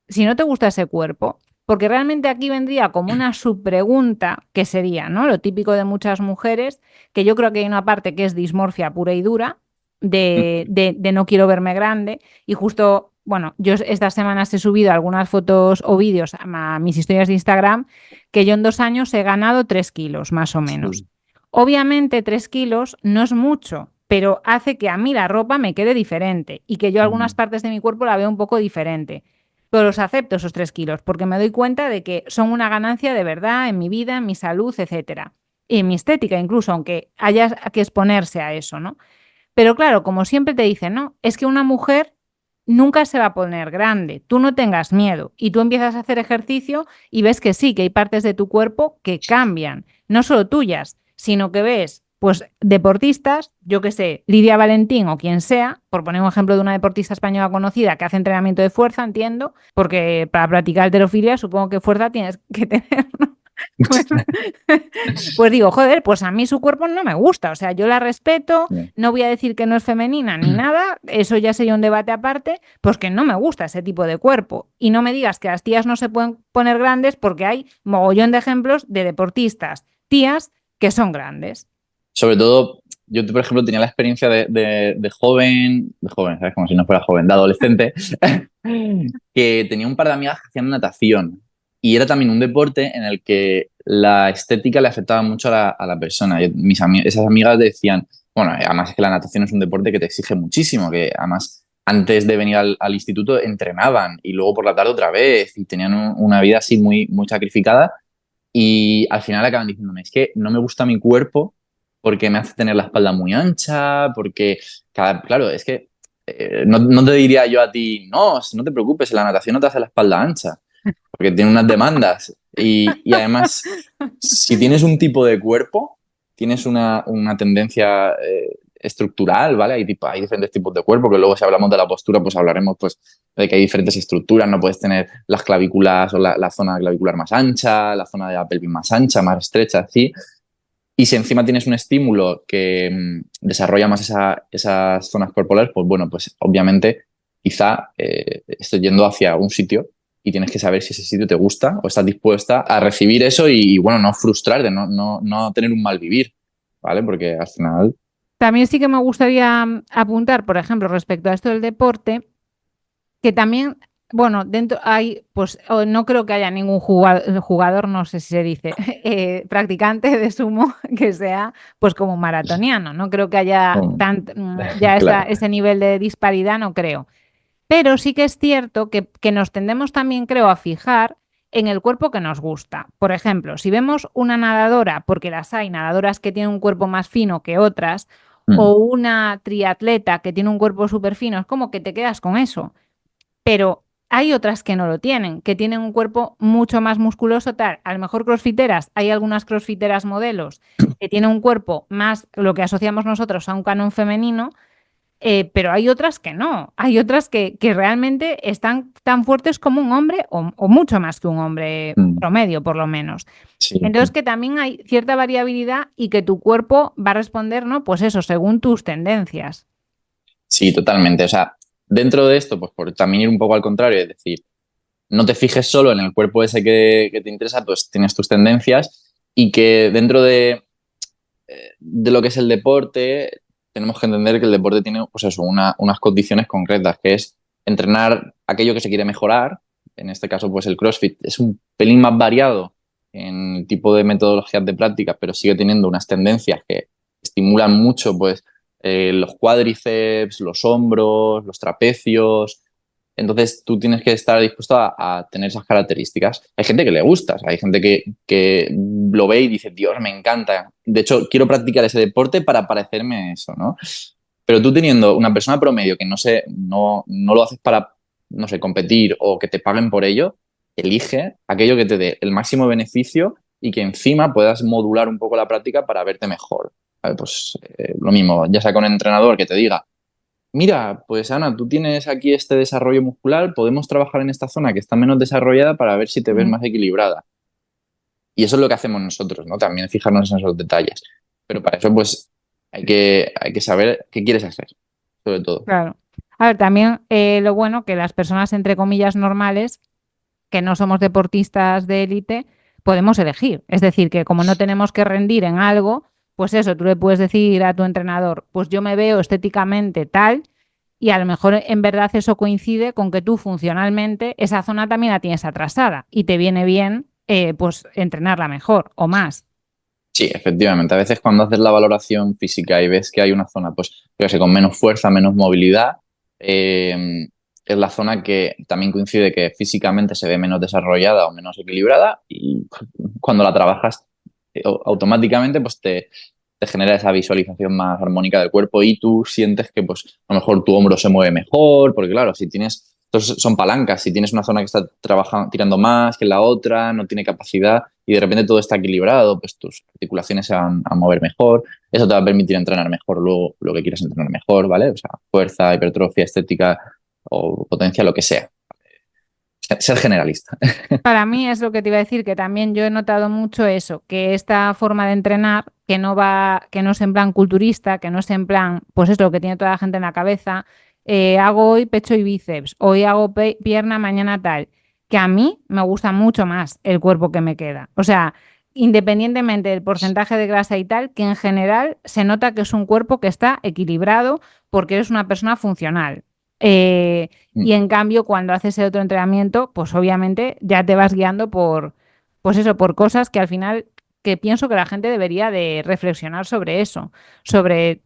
si no te gusta ese cuerpo, porque realmente aquí vendría como una subpregunta que sería, ¿no? Lo típico de muchas mujeres, que yo creo que hay una parte que es dismorfia pura y dura, de no quiero verme grande, y justo, bueno, yo estas semanas he subido algunas fotos o vídeos a mis historias de Instagram, que yo en 2 años he ganado 3 kilos, más o menos. sí, Obviamente 3 kilos no es mucho, pero hace que a mí la ropa me quede diferente y que yo algunas partes de mi cuerpo la veo un poco diferente. Pero los acepto esos 3 kilos porque me doy cuenta de que son una ganancia de verdad en mi vida, en mi salud, etcétera. Y en mi estética incluso, aunque haya que exponerse a eso, ¿no? Pero claro, como siempre te dicen, no, es que una mujer nunca se va a poner grande, tú no tengas miedo y tú empiezas a hacer ejercicio y ves que sí, que hay partes de tu cuerpo que cambian, no solo tuyas, sino que ves, pues, deportistas, yo que sé, Lidia Valentín o quien sea, por poner un ejemplo de una deportista española conocida que hace entrenamiento de fuerza, entiendo, porque para practicar halterofilia supongo que fuerza tienes que tener, ¿no? Pues, pues digo, joder, pues a mí su cuerpo no me gusta, o sea, yo la respeto, sí. no voy a decir que no es femenina ni nada, eso ya sería un debate aparte, pues que no me gusta ese tipo de cuerpo. Y no me digas que las tías no se pueden poner grandes porque hay mogollón de ejemplos de deportistas, tías que son grandes. Sobre todo, yo, por ejemplo, tenía la experiencia de joven, ¿sabes? Como si no fuera joven, de adolescente, que tenía un par de amigas que hacían natación. Y era también un deporte en el que la estética le afectaba mucho a la persona. Esas amigas decían, bueno, además es que la natación es un deporte que te exige muchísimo, que además antes de venir al instituto entrenaban y luego por la tarde otra vez y tenían una vida así muy, muy sacrificada. Y al final acaban diciéndome, es que no me gusta mi cuerpo porque me hace tener la espalda muy ancha, porque, claro, es que no te diría yo a ti, no, no te preocupes, la natación no te hace la espalda ancha, porque tiene unas demandas. Y además, si tienes un tipo de cuerpo, tienes una tendencia estructural, ¿vale? Hay diferentes tipos de cuerpo, que luego si hablamos de la postura, pues hablaremos pues, de que hay diferentes estructuras, no puedes tener las clavículas o la zona clavicular más ancha, la zona de la pelvis más ancha, más estrecha, así. Y si encima tienes un estímulo que desarrolla más esas zonas corporales, pues bueno, pues obviamente quizá estoy yendo hacia un sitio y tienes que saber si ese sitio te gusta o estás dispuesta a recibir eso y bueno, no frustrarte, no tener un mal vivir, ¿vale? Porque al final... También sí que me gustaría apuntar, por ejemplo, respecto a esto del deporte, que también, bueno, dentro hay, pues no creo que haya ningún jugador, no sé si se dice, practicante de sumo que sea pues como un maratoniano. No creo que haya ya Claro. ese nivel de disparidad, no creo. Pero sí que es cierto que nos tendemos también, creo, a fijar en el cuerpo que nos gusta. Por ejemplo, si vemos una nadadora, porque las hay, nadadoras que tienen un cuerpo más fino que otras, Mm. o una triatleta que tiene un cuerpo súper fino, es como que te quedas con eso. Pero hay otras que no lo tienen, que tienen un cuerpo mucho más musculoso, tal. A lo mejor crossfiteras, hay algunas crossfiteras modelos que tiene un cuerpo más lo que asociamos nosotros a un canon femenino, pero hay otras que no. Hay otras que realmente están tan fuertes como un hombre o mucho más que un hombre Mm. promedio, por lo menos. Sí, Entonces sí. que también hay cierta variabilidad y que tu cuerpo va a responder, ¿no? Pues eso, según tus tendencias. Sí, totalmente. O sea, dentro de esto, pues por también ir un poco al contrario, es decir, no te fijes solo en el cuerpo ese que te interesa, pues tienes tus tendencias y que dentro de lo que es el deporte, tenemos que entender que el deporte tiene, pues eso, unas condiciones concretas, que es entrenar aquello que se quiere mejorar. En este caso, pues el CrossFit es un pelín más variado en el tipo de metodologías de práctica, pero sigue teniendo unas tendencias que estimulan mucho, pues, los cuádriceps, los hombros, los trapecios. Entonces tú tienes que estar dispuesto a tener esas características. Hay gente que le gusta, o sea, hay gente que lo ve y dice, Dios, me encanta. De hecho, quiero practicar ese deporte para parecerme a eso, ¿no? Pero tú teniendo una persona promedio que no lo haces para, no sé, competir o que te paguen por ello, elige aquello que te dé el máximo beneficio y que encima puedas modular un poco la práctica para verte mejor. ¿Vale? Pues lo mismo, ya sea con un entrenador que te diga, mira, pues Ana, tú tienes aquí este desarrollo muscular, podemos trabajar en esta zona que está menos desarrollada para ver si te ves Mm. más equilibrada. Y eso es lo que hacemos nosotros, ¿no? También fijarnos en esos detalles. Pero para eso, pues, hay que saber qué quieres hacer, sobre todo. Claro. A ver, también lo bueno que las personas, entre comillas, normales, que no somos deportistas de élite, podemos elegir. Es decir, que como no tenemos que rendir en algo, pues eso, tú le puedes decir a tu entrenador, pues yo me veo estéticamente tal, y a lo mejor en verdad eso coincide con que tú funcionalmente esa zona también la tienes atrasada y te viene bien pues entrenarla mejor o más. Sí, efectivamente. A veces cuando haces la valoración física y ves que hay una zona, pues, yo qué sé, con menos fuerza, menos movilidad, es la zona que también coincide que físicamente se ve menos desarrollada o menos equilibrada y cuando la trabajas automáticamente pues te genera esa visualización más armónica del cuerpo y tú sientes que pues a lo mejor tu hombro se mueve mejor, porque claro, si tienes, entonces son palancas, si tienes una zona que está trabajando, tirando más que la otra, no tiene capacidad y de repente todo está equilibrado, pues tus articulaciones se van a mover mejor, eso te va a permitir entrenar mejor luego lo que quieras entrenar mejor, ¿vale? O sea, fuerza, hipertrofia, estética o potencia, lo que sea. Ser generalista. Para mí es lo que te iba a decir, que también yo he notado mucho eso, que esta forma de entrenar, que no va, que no es en plan culturista, que no es en plan, pues es lo que tiene toda la gente en la cabeza, hago hoy pecho y bíceps, hoy hago pierna, mañana tal, que a mí me gusta mucho más el cuerpo que me queda. O sea, independientemente del porcentaje de grasa y tal, que en general se nota que es un cuerpo que está equilibrado porque eres una persona funcional. Y en cambio, cuando haces el otro entrenamiento, pues obviamente ya te vas guiando por, pues eso, por cosas que al final, que pienso que la gente debería de reflexionar sobre eso, sobre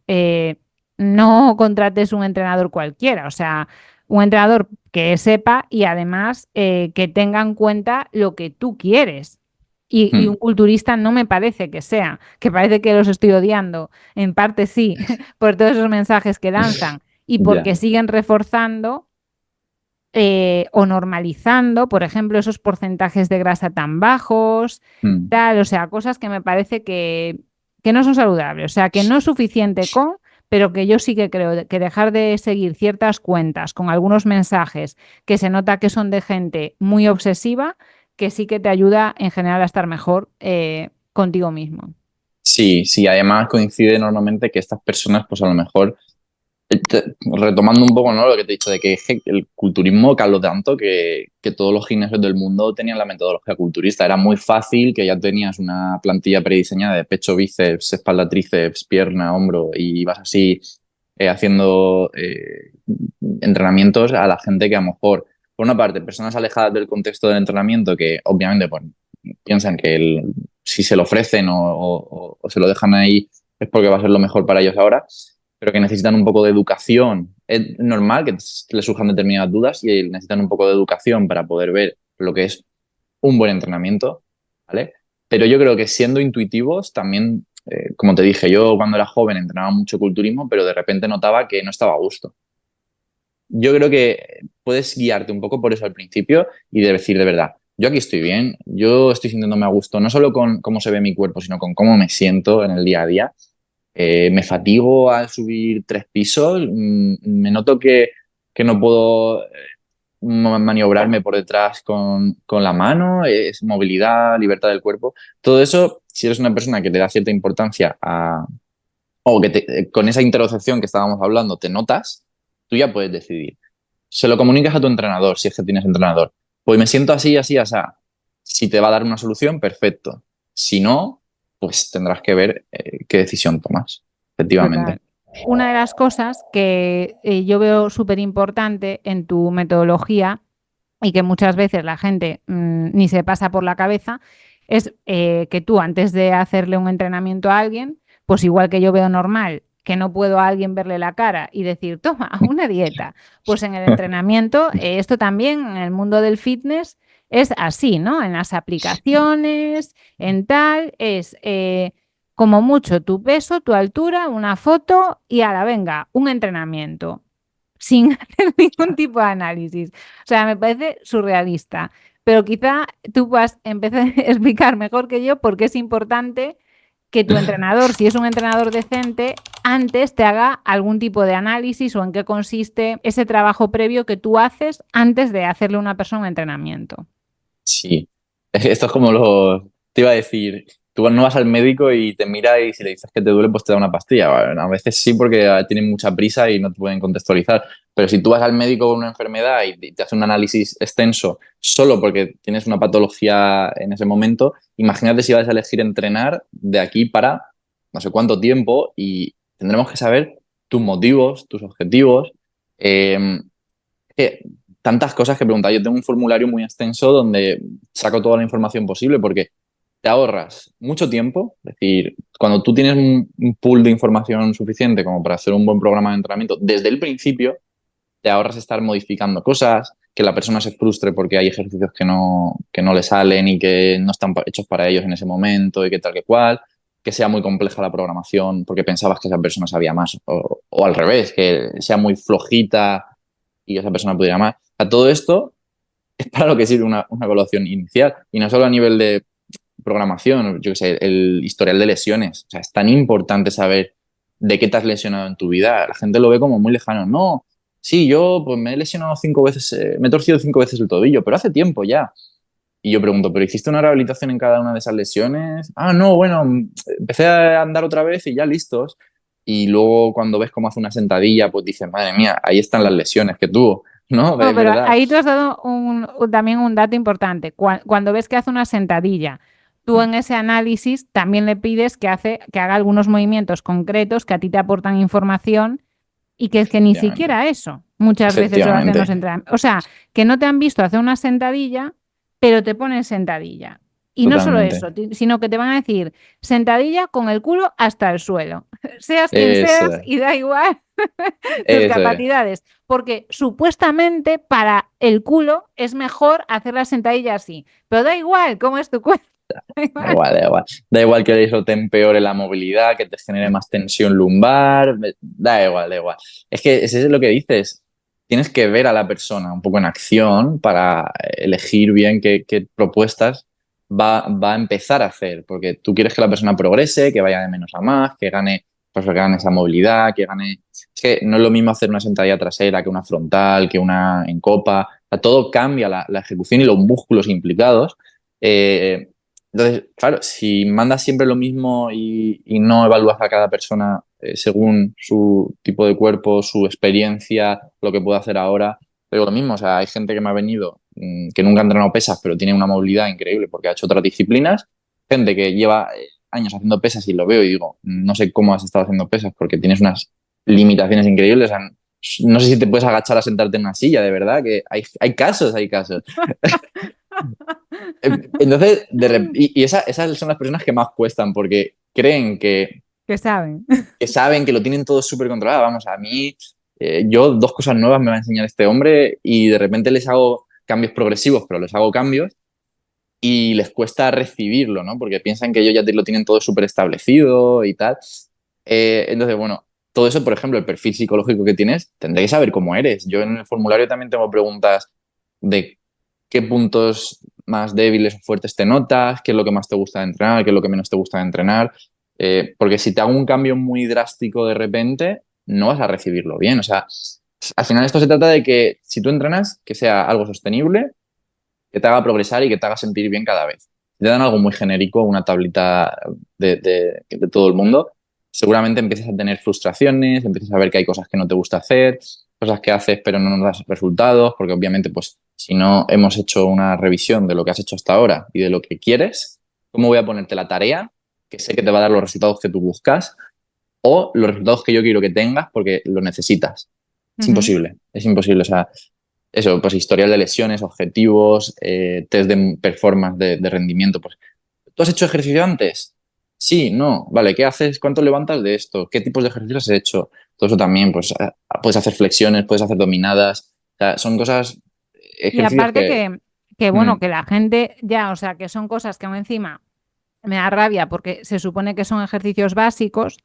no contrates un entrenador cualquiera, o sea, un entrenador que sepa y además que tenga en cuenta lo que tú quieres. Y un culturista no me parece que sea, que parece que los estoy odiando. En parte sí, por todos esos mensajes que lanzan y Ya. porque siguen reforzando o normalizando, por ejemplo, esos porcentajes de grasa tan bajos, Mm. tal, o sea, cosas que me parece que no son saludables, o sea, que no es suficiente con, pero que yo sí que creo que dejar de seguir ciertas cuentas con algunos mensajes que se nota que son de gente muy obsesiva, que sí que te ayuda en general a estar mejor contigo mismo. Sí, sí, además coincide normalmente que estas personas, pues a lo mejor retomando un poco, ¿no? Lo que te he dicho de que el culturismo caló tanto que todos los gimnasios del mundo tenían la metodología culturista. Era muy fácil que ya tenías una plantilla prediseñada de pecho, bíceps, espalda, tríceps, pierna, hombro y ibas así haciendo entrenamientos a la gente que a lo mejor, por una parte, personas alejadas del contexto del entrenamiento que obviamente pues, piensan que si se lo ofrecen o se lo dejan ahí es porque va a ser lo mejor para ellos ahora, pero que necesitan un poco de educación. Es normal que les surjan determinadas dudas y necesitan un poco de educación para poder ver lo que es un buen entrenamiento, ¿vale? Pero yo creo que siendo intuitivos también, como te dije, yo cuando era joven entrenaba mucho culturismo, pero de repente notaba que no estaba a gusto. Yo creo que puedes guiarte un poco por eso al principio y de decir de verdad, yo aquí estoy bien, yo estoy sintiéndome a gusto, no solo con cómo se ve mi cuerpo, sino con cómo me siento en el día a día. Me fatigo al subir 3 pisos, me noto que no puedo maniobrarme por detrás con la mano, es movilidad, libertad del cuerpo. Todo eso, si eres una persona que le da cierta importancia o que con esa interocepción que estábamos hablando te notas, tú ya puedes decidir. Se lo comunicas a tu entrenador, si es que tienes entrenador. Pues me siento así, así, así. Si te va a dar una solución, perfecto. Si no, pues tendrás que ver qué decisión tomas, efectivamente. Total. Una de las cosas que yo veo súper importante en tu metodología y que muchas veces la gente ni se pasa por la cabeza es que tú antes de hacerle un entrenamiento a alguien, pues igual que yo veo normal que no puedo a alguien verle la cara y decir, toma, una dieta, pues en el entrenamiento, esto también en el mundo del fitness es así, ¿no? En las aplicaciones, en tal, es como mucho tu peso, tu altura, una foto y a la venga, un entrenamiento sin hacer ningún tipo de análisis. O sea, me parece surrealista. Pero quizá tú puedas empezar a explicar mejor que yo por qué es importante que tu entrenador, si es un entrenador decente, antes te haga algún tipo de análisis o en qué consiste ese trabajo previo que tú haces antes de hacerle a una persona un entrenamiento. Sí, esto es como te iba a decir, tú no vas al médico y te mira y si le dices que te duele, pues te da una pastilla. Bueno, a veces sí porque tienen mucha prisa y no te pueden contextualizar, pero si tú vas al médico con una enfermedad y te hace un análisis extenso solo porque tienes una patología en ese momento, imagínate si vas a elegir entrenar de aquí para no sé cuánto tiempo y tendremos que saber tus motivos, tus objetivos. Eh, que tantas cosas que preguntar. Yo tengo un formulario muy extenso donde saco toda la información posible porque te ahorras mucho tiempo. Es decir, cuando tú tienes un pool de información suficiente como para hacer un buen programa de entrenamiento, desde el principio te ahorras estar modificando cosas, que la persona se frustre porque hay ejercicios que no le salen y que no están hechos para ellos en ese momento y que tal que cual, que sea muy compleja la programación porque pensabas que esa persona sabía más o al revés, que sea muy flojita y esa persona pudiera más. A todo esto es para lo que sirve una evaluación inicial y no solo a nivel de programación, yo qué sé, el historial de lesiones. O sea, es tan importante saber de qué te has lesionado en tu vida. La gente lo ve como muy lejano. No, sí, yo pues me he lesionado 5 veces, me he torcido 5 veces el tobillo, pero hace tiempo ya. Y yo pregunto, ¿pero hiciste una rehabilitación en cada una de esas lesiones? Ah, no, bueno, empecé a andar otra vez y ya listos. Y luego cuando ves cómo hace una sentadilla, pues dices, madre mía, ahí están las lesiones que tuvo, ¿no? No, Es pero verdad. ahí tú has dado también un dato importante. Cuando ves que hace una sentadilla, tú en ese análisis también le pides que haga algunos movimientos concretos que a ti te aportan información y que es que ni Efectivamente. siquiera eso muchas veces lo hacen los Efectivamente. entrenamientos. O sea, que no te han visto hacer una sentadilla, pero te ponen sentadilla. Y no solo Totalmente. eso, sino que te van a decir sentadilla con el culo hasta el suelo. Seas quien Eso seas es. y da igual tus Eso es. capacidades. Porque supuestamente para el culo es mejor hacer la sentadilla así. Pero da igual cómo es tu cuerpo. Da Da igual. igual, da igual. Da igual que eso te empeore la movilidad, que te genere más tensión lumbar. Da igual, da igual. Es que ese es lo que dices. Tienes que ver a la persona un poco en acción para elegir bien qué propuestas va a empezar a hacer. Porque tú quieres que la persona progrese, que vaya de menos a más, que gane, pues, que gane esa movilidad, que gane. Es que no es lo mismo hacer una sentadilla trasera que una frontal, que una en copa. O sea, todo cambia la ejecución y los músculos implicados. Eh, entonces, claro, si mandas siempre lo mismo y no evalúas a cada persona según su tipo de cuerpo, su experiencia, lo que puede hacer ahora, pero lo mismo, o sea, hay gente que me ha venido que nunca ha entrenado pesas, pero tiene una movilidad increíble porque ha hecho otras disciplinas, gente que lleva años haciendo pesas y lo veo y digo, no sé cómo has estado haciendo pesas porque tienes unas limitaciones increíbles, o sea, no sé si te puedes agachar a sentarte en una silla, de verdad, que hay casos, hay casos. Entonces, esas son las personas que más cuestan porque creen Que saben. que saben que lo tienen todo súper controlado. Vamos, a mí, yo 2 cosas nuevas me va a enseñar este hombre y de repente les hago cambios progresivos, pero les hago cambios y les cuesta recibirlo, ¿no? Porque piensan que ellos ya lo tienen todo súper establecido y tal. Entonces, bueno, todo eso, por ejemplo, el perfil psicológico que tienes, tendré que saber cómo eres. Yo en el formulario también tengo preguntas de qué puntos más débiles o fuertes te notas, qué es lo que más te gusta de entrenar, qué es lo que menos te gusta de entrenar. Porque si te hago un cambio muy drástico de repente, no vas a recibirlo bien. O sea, al final esto se trata de que si tú entrenas, que sea algo sostenible, que te haga progresar y que te haga sentir bien cada vez. Si te dan algo muy genérico, una tablita de todo el mundo, seguramente empiezas a tener frustraciones, empiezas a ver que hay cosas que no te gusta hacer, cosas que haces pero no nos das resultados, porque obviamente pues si no hemos hecho una revisión de lo que has hecho hasta ahora y de lo que quieres, ¿cómo voy a ponerte la tarea que sé que te va a dar los resultados que tú buscas o los resultados que yo quiero que tengas porque lo necesitas? Es Ujú. imposible, es imposible. O sea, eso, pues historial de lesiones, objetivos, test de performance, de rendimiento. Pues, ¿tú has hecho ejercicio antes? Sí, no. Vale, ¿qué haces? ¿Cuánto levantas de esto? ¿Qué tipos de ejercicios has hecho? Todo eso también, pues puedes hacer flexiones, puedes hacer dominadas. O sea, son cosas, Y ejercicios aparte que... bueno, mm, que la gente ya, o sea, que son cosas que aún encima me da rabia porque se supone que son ejercicios básicos,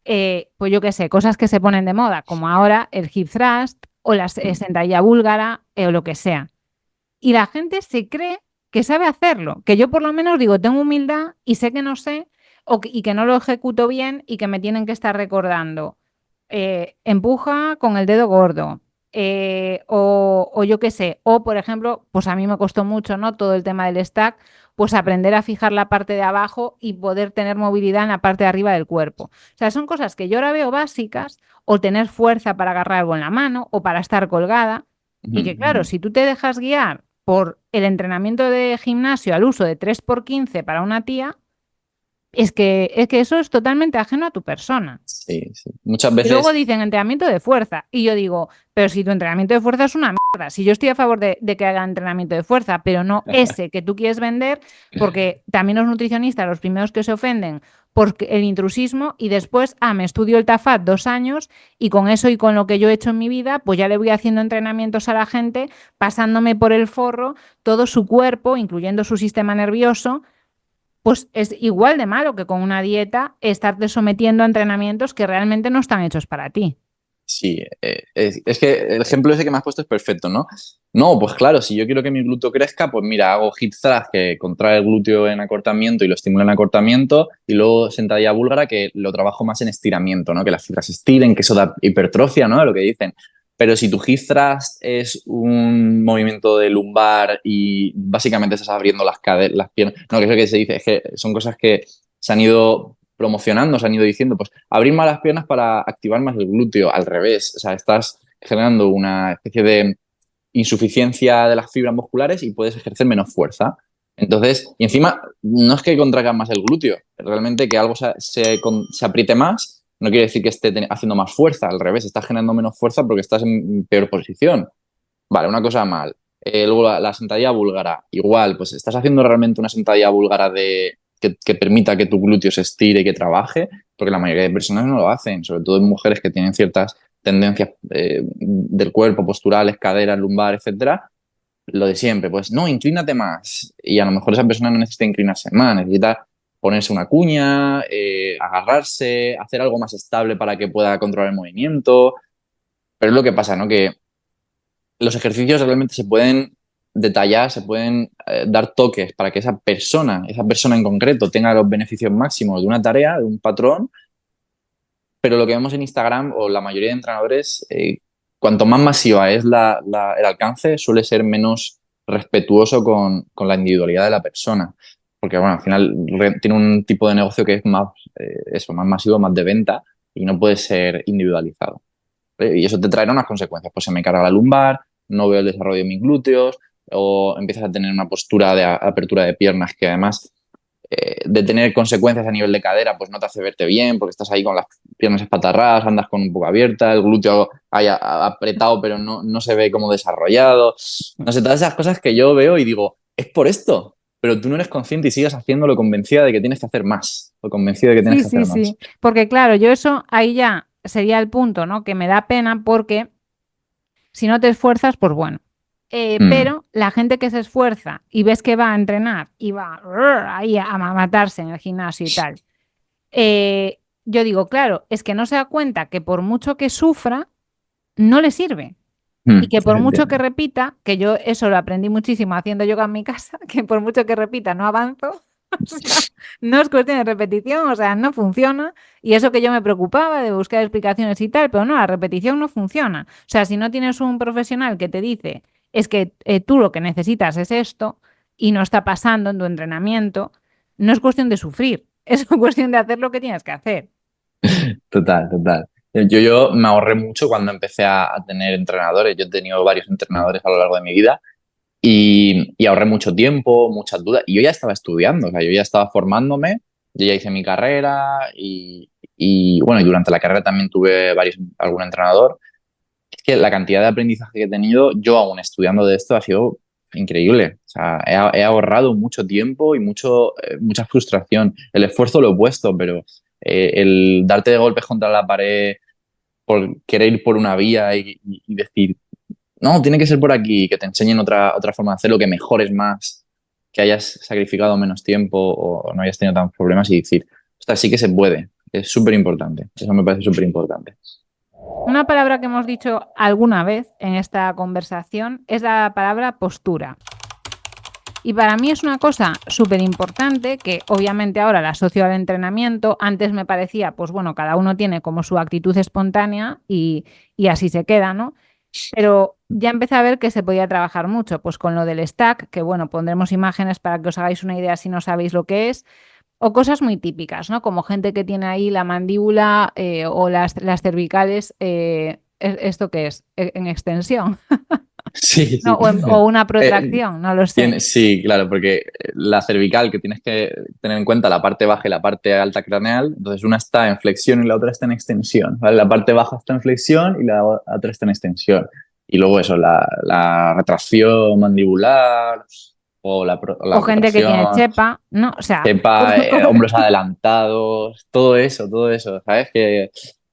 pues yo qué sé, cosas que se ponen de moda, como ahora el hip thrust o la mm, sentadilla búlgara o lo que sea. Y la gente se cree que sabe hacerlo, que yo por lo menos digo, tengo humildad y sé que no sé y que no lo ejecuto bien y que me tienen que estar recordando. Empuja con el dedo gordo. O yo qué sé, o por ejemplo, pues a mí me costó mucho, ¿no? Todo el tema del stack, pues aprender a fijar la parte de abajo y poder tener movilidad en la parte de arriba del cuerpo. O sea, son cosas que yo ahora veo básicas, o tener fuerza para agarrar algo en la mano, o para estar colgada, y que claro, mm. si tú te dejas guiar por el entrenamiento de gimnasio al uso de 3x15 para una tía, es que eso es totalmente ajeno a tu persona. Sí, sí. Muchas Y luego veces... dicen entrenamiento de fuerza. Y yo digo, pero si tu entrenamiento de fuerza es una mierda, si yo estoy a favor de que hagan entrenamiento de fuerza, pero no ese que tú quieres vender, porque también los nutricionistas, los primeros que se ofenden por el intrusismo y después, me estudio el TAFAT 2 años y con eso y con lo que yo he hecho en mi vida, pues ya le voy haciendo entrenamientos a la gente, pasándome por el forro todo su cuerpo, incluyendo su sistema nervioso, pues es igual de malo que con una dieta estarte sometiendo a entrenamientos que realmente no están hechos para ti. Sí, es que el ejemplo ese que me has puesto es perfecto, ¿no? No, pues claro, si yo quiero que mi glúteo crezca, pues mira, hago hip thrust que contrae el glúteo en acortamiento y lo estimula en acortamiento, y luego sentadilla búlgara que lo trabajo más en estiramiento, ¿no? Que las fibras se estiren, que eso da hipertrofia, ¿no? Lo que dicen. Pero si tu hip thrust es un movimiento de lumbar y básicamente estás abriendo las caderas, las piernas, no, que es lo que se dice, es que son cosas que se han ido promocionando, se han ido diciendo, pues abrir más las piernas para activar más el glúteo, al revés, o sea, estás generando una especie de insuficiencia de las fibras musculares y puedes ejercer menos fuerza. Entonces, y encima, no es que contraigas más el glúteo, realmente que algo se apriete más no quiere decir que esté haciendo más fuerza, al revés, estás generando menos fuerza porque estás en peor posición. Vale, una cosa mal. Luego la sentadilla búlgara, igual, pues estás haciendo realmente una sentadilla búlgara que permita que tu glúteo se estire y que trabaje, porque la mayoría de personas no lo hacen, sobre todo en mujeres que tienen ciertas tendencias del cuerpo, posturales, caderas, lumbar, etcétera. Lo de siempre, pues no, inclínate más. Y a lo mejor esa persona no necesita inclinarse más, necesita ponerse una cuña, agarrarse, hacer algo más estable para que pueda controlar el movimiento. Pero es lo que pasa, ¿no? Que los ejercicios realmente se pueden detallar, se pueden dar toques para que esa persona en concreto, tenga los beneficios máximos de una tarea, de un patrón, pero lo que vemos en Instagram o la mayoría de entrenadores, cuanto más masiva es el alcance, suele ser menos respetuoso con la individualidad de la persona. Porque, bueno, al final tiene un tipo de negocio que es más, eso, más masivo, más de venta y no puede ser individualizado. Y eso te traerá unas consecuencias. Pues se me carga la lumbar, no veo el desarrollo de mis glúteos o empiezas a tener una postura de apertura de piernas que además de tener consecuencias a nivel de cadera, pues no te hace verte bien porque estás ahí con las piernas espatarradas, andas con un poco abierta, el glúteo haya apretado pero no se ve como desarrollado. No sé, todas esas cosas que yo veo y digo, es por esto, pero tú no eres consciente y sigues haciéndolo convencida de que tienes que hacer más, o convencido de que tienes Sí, que hacer sí, más. sí. Porque claro, yo eso ahí ya sería el punto, ¿no? Que me da pena porque si no te esfuerzas, pues bueno. Mm, Pero la gente que se esfuerza y ves que va a entrenar y va ahí a matarse en el gimnasio y tal, yo digo, claro, es que no se da cuenta que por mucho que sufra, no le sirve. Y que por mucho que repita, que yo eso lo aprendí muchísimo haciendo yoga en mi casa, que por mucho que repita no avanzo, o sea, no es cuestión de repetición, o sea, no funciona. Y eso que yo me preocupaba de buscar explicaciones y tal, pero no, la repetición no funciona. O sea, si no tienes un profesional que te dice, es que tú lo que necesitas es esto y no está pasando en tu entrenamiento, no es cuestión de sufrir, es cuestión de hacer lo que tienes que hacer. Total, total. Yo me ahorré mucho cuando empecé a tener entrenadores. Yo he tenido varios entrenadores a lo largo de mi vida y ahorré mucho tiempo, muchas dudas. Y yo ya estaba estudiando, o sea, yo ya estaba formándome, yo ya hice mi carrera y bueno, y durante la carrera también tuve algún entrenador. Es que la cantidad de aprendizaje que he tenido yo aún estudiando de esto ha sido increíble. O sea, he ahorrado mucho tiempo y mucha frustración. El esfuerzo lo he puesto, pero el darte de golpes contra la pared por querer ir por una vía y decir, no, tiene que ser por aquí, que te enseñen otra forma de hacerlo, que mejores más, que hayas sacrificado menos tiempo o no hayas tenido tantos problemas y decir, ostras, sí que se puede. Es súper importante. Eso me parece súper importante. Una palabra que hemos dicho alguna vez en esta conversación es la palabra postura. Y para mí es una cosa súper importante que obviamente ahora la asocio al entrenamiento. Antes me parecía, pues bueno, cada uno tiene como su actitud espontánea y así se queda, ¿no? Pero ya empecé a ver que se podía trabajar mucho, pues con lo del stack, que bueno, pondremos imágenes para que os hagáis una idea si no sabéis lo que es, o cosas muy típicas, ¿no? Como gente que tiene ahí la mandíbula o las cervicales, ¿esto qué es? En extensión, Sí, ¿no? sí. O una Eh, protracción, no lo sé. sí, claro, porque la cervical, que tienes que tener en cuenta la parte baja y la parte alta craneal, entonces una está en flexión y la otra está en extensión, ¿vale? La parte baja está en flexión y la otra está en extensión. Y luego eso, la retracción mandibular o O la gente que tiene protracción, chepa, ¿no? O sea, cepa, hombros adelantados, todo eso, ¿sabes?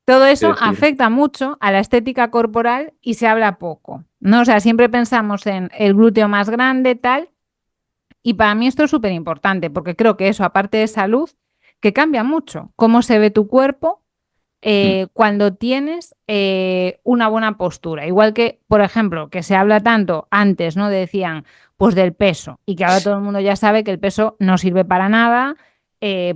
todo Que eso decir. afecta mucho a la estética corporal y se habla poco, ¿no? O sea, siempre pensamos en el glúteo más grande, tal, y para mí esto es súper importante porque creo que eso, aparte de salud, que cambia mucho cómo se ve tu cuerpo Mm. cuando tienes una buena postura. Igual que, por ejemplo, que se habla tanto antes, ¿no? Decían, pues del peso, y que ahora todo el mundo ya sabe que el peso no sirve para nada.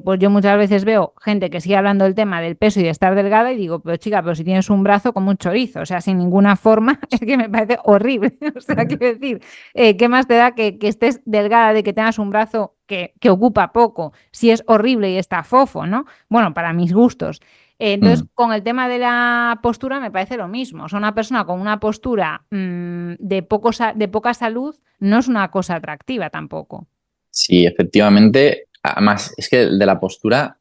Pues yo muchas veces veo gente que sigue hablando del tema del peso y de estar delgada y digo, pero chica, pero si tienes un brazo como un chorizo, o sea, sin ninguna forma, es que me parece horrible. O sea, quiero decir, ¿qué más te da que estés delgada de que tengas un brazo que ocupa poco? Si es horrible y está fofo, ¿no? Bueno, para mis gustos. Entonces, Mm. con el tema de la postura me parece lo mismo. O sea, una persona con una postura de poca salud no es una cosa atractiva tampoco. Sí, efectivamente. Además, es que de la postura,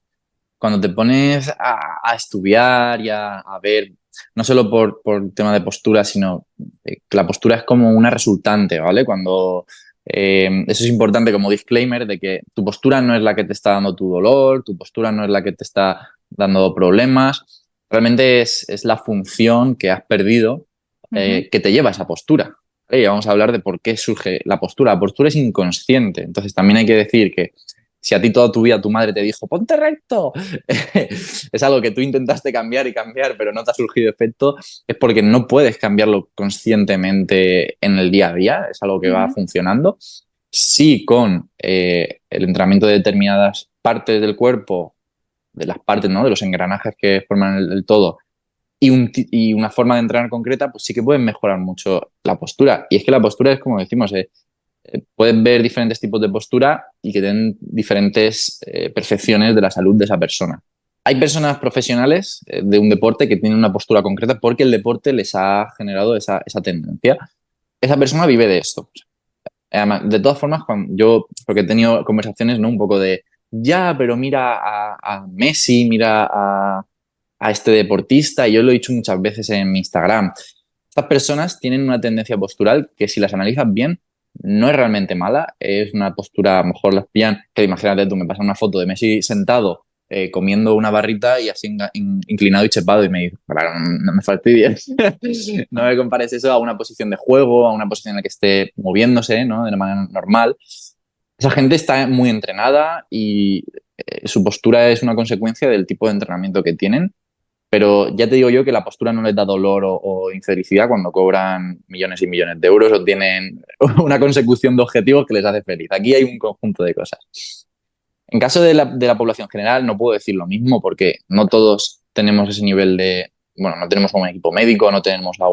cuando te pones a estudiar y a ver, no solo por tema de postura, sino que la postura es como una resultante, ¿vale? Eso es importante como disclaimer de que tu postura no es la que te está dando tu dolor, tu postura no es la que te está dando problemas, realmente es la función que has perdido Ujú. que te lleva a esa postura. Y vamos a hablar de por qué surge la postura. La postura es inconsciente, entonces también hay que decir que si a ti toda tu vida tu madre te dijo, ponte recto, es algo que tú intentaste cambiar y cambiar, pero no te ha surgido efecto, es porque no puedes cambiarlo conscientemente en el día a día, es algo que va Ujú. funcionando. Sí, con el entrenamiento de determinadas partes del cuerpo, de las partes, ¿no? De los engranajes que forman el todo, y una forma de entrenar concreta, pues sí que pueden mejorar mucho la postura. Y es que la postura es como decimos, puedes ver diferentes tipos de postura y que den diferentes percepciones de la salud de esa persona. Hay personas profesionales de un deporte que tienen una postura concreta porque el deporte les ha generado esa tendencia. Esa persona vive de esto. Además, de todas formas, porque he tenido conversaciones, ¿no? Un poco de, ya, pero mira a Messi, mira a este deportista, y yo lo he dicho muchas veces en mi Instagram. Estas personas tienen una tendencia postural que si las analizas bien, no es realmente mala, es una postura, a lo mejor las pillan, que imagínate tú, me pasa una foto de Messi sentado comiendo una barrita y así inclinado y chepado y me dice, claro, no me fastidies, no me compares eso a una posición de juego, a una posición en la que esté moviéndose, ¿no? De manera normal. Esa gente está muy entrenada y su postura es una consecuencia del tipo de entrenamiento que tienen Pero ya te digo yo que la postura no les da dolor o infelicidad cuando cobran millones y millones de euros o tienen una consecución de objetivos que les hace feliz. Aquí hay un conjunto de cosas. En caso de la población general no puedo decir lo mismo porque no todos tenemos ese nivel de, bueno, no tenemos un equipo médico, no tenemos a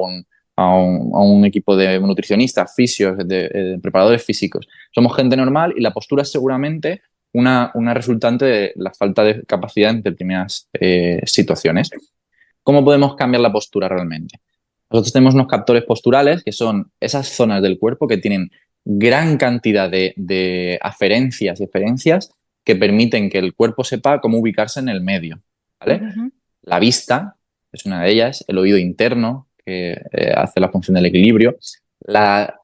un equipo de nutricionistas, fisios, de preparadores físicos. Somos gente normal y la postura es seguramente una resultante de la falta de capacidad en determinadas situaciones. ¿Cómo podemos cambiar la postura realmente? Nosotros tenemos unos captores posturales que son esas zonas del cuerpo que tienen gran cantidad de aferencias y eferencias que permiten que el cuerpo sepa cómo ubicarse en el medio, ¿vale? Ujú. La vista es una de ellas, el oído interno, que hace la función del equilibrio, la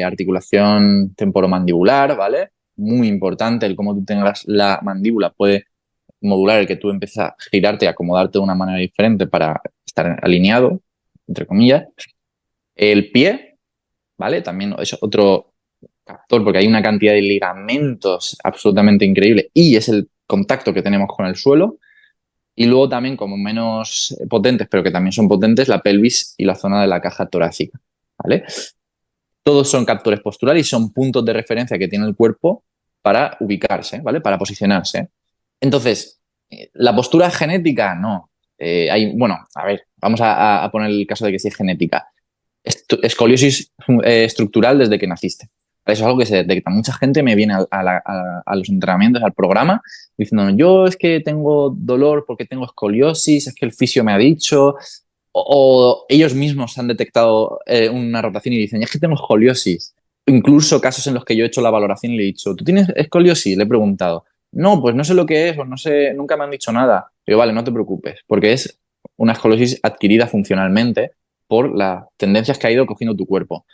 articulación temporomandibular, ¿vale? Muy importante, el cómo tú tengas la mandíbula puede modular el que tú empieces a girarte y acomodarte de una manera diferente para estar alineado, entre comillas. El pie, ¿vale? También es otro captor porque hay una cantidad de ligamentos absolutamente increíble y es el contacto que tenemos con el suelo. Y luego también, como menos potentes, pero que también son potentes, la pelvis y la zona de la caja torácica, ¿vale? Todos son captores posturales y son puntos de referencia que tiene el cuerpo para ubicarse, ¿vale? Para posicionarse. Entonces, la postura genética, no. Bueno, a ver, vamos a poner el caso de que sí es genética. Escoliosis estructural desde que naciste. Eso es algo que se detecta. Mucha gente me viene a los entrenamientos, al programa, diciendo, yo es que tengo dolor porque tengo escoliosis, es que el fisio me ha dicho, o ellos mismos han detectado una rotación y dicen, es que tengo escoliosis. Incluso casos en los que yo he hecho la valoración y le he dicho, ¿tú tienes escoliosis? Le he preguntado. No, pues no sé lo que es, o no sé, nunca me han dicho nada. Digo, vale, no te preocupes, porque es una escoliosis adquirida funcionalmente por las tendencias que ha ido cogiendo tu cuerpo.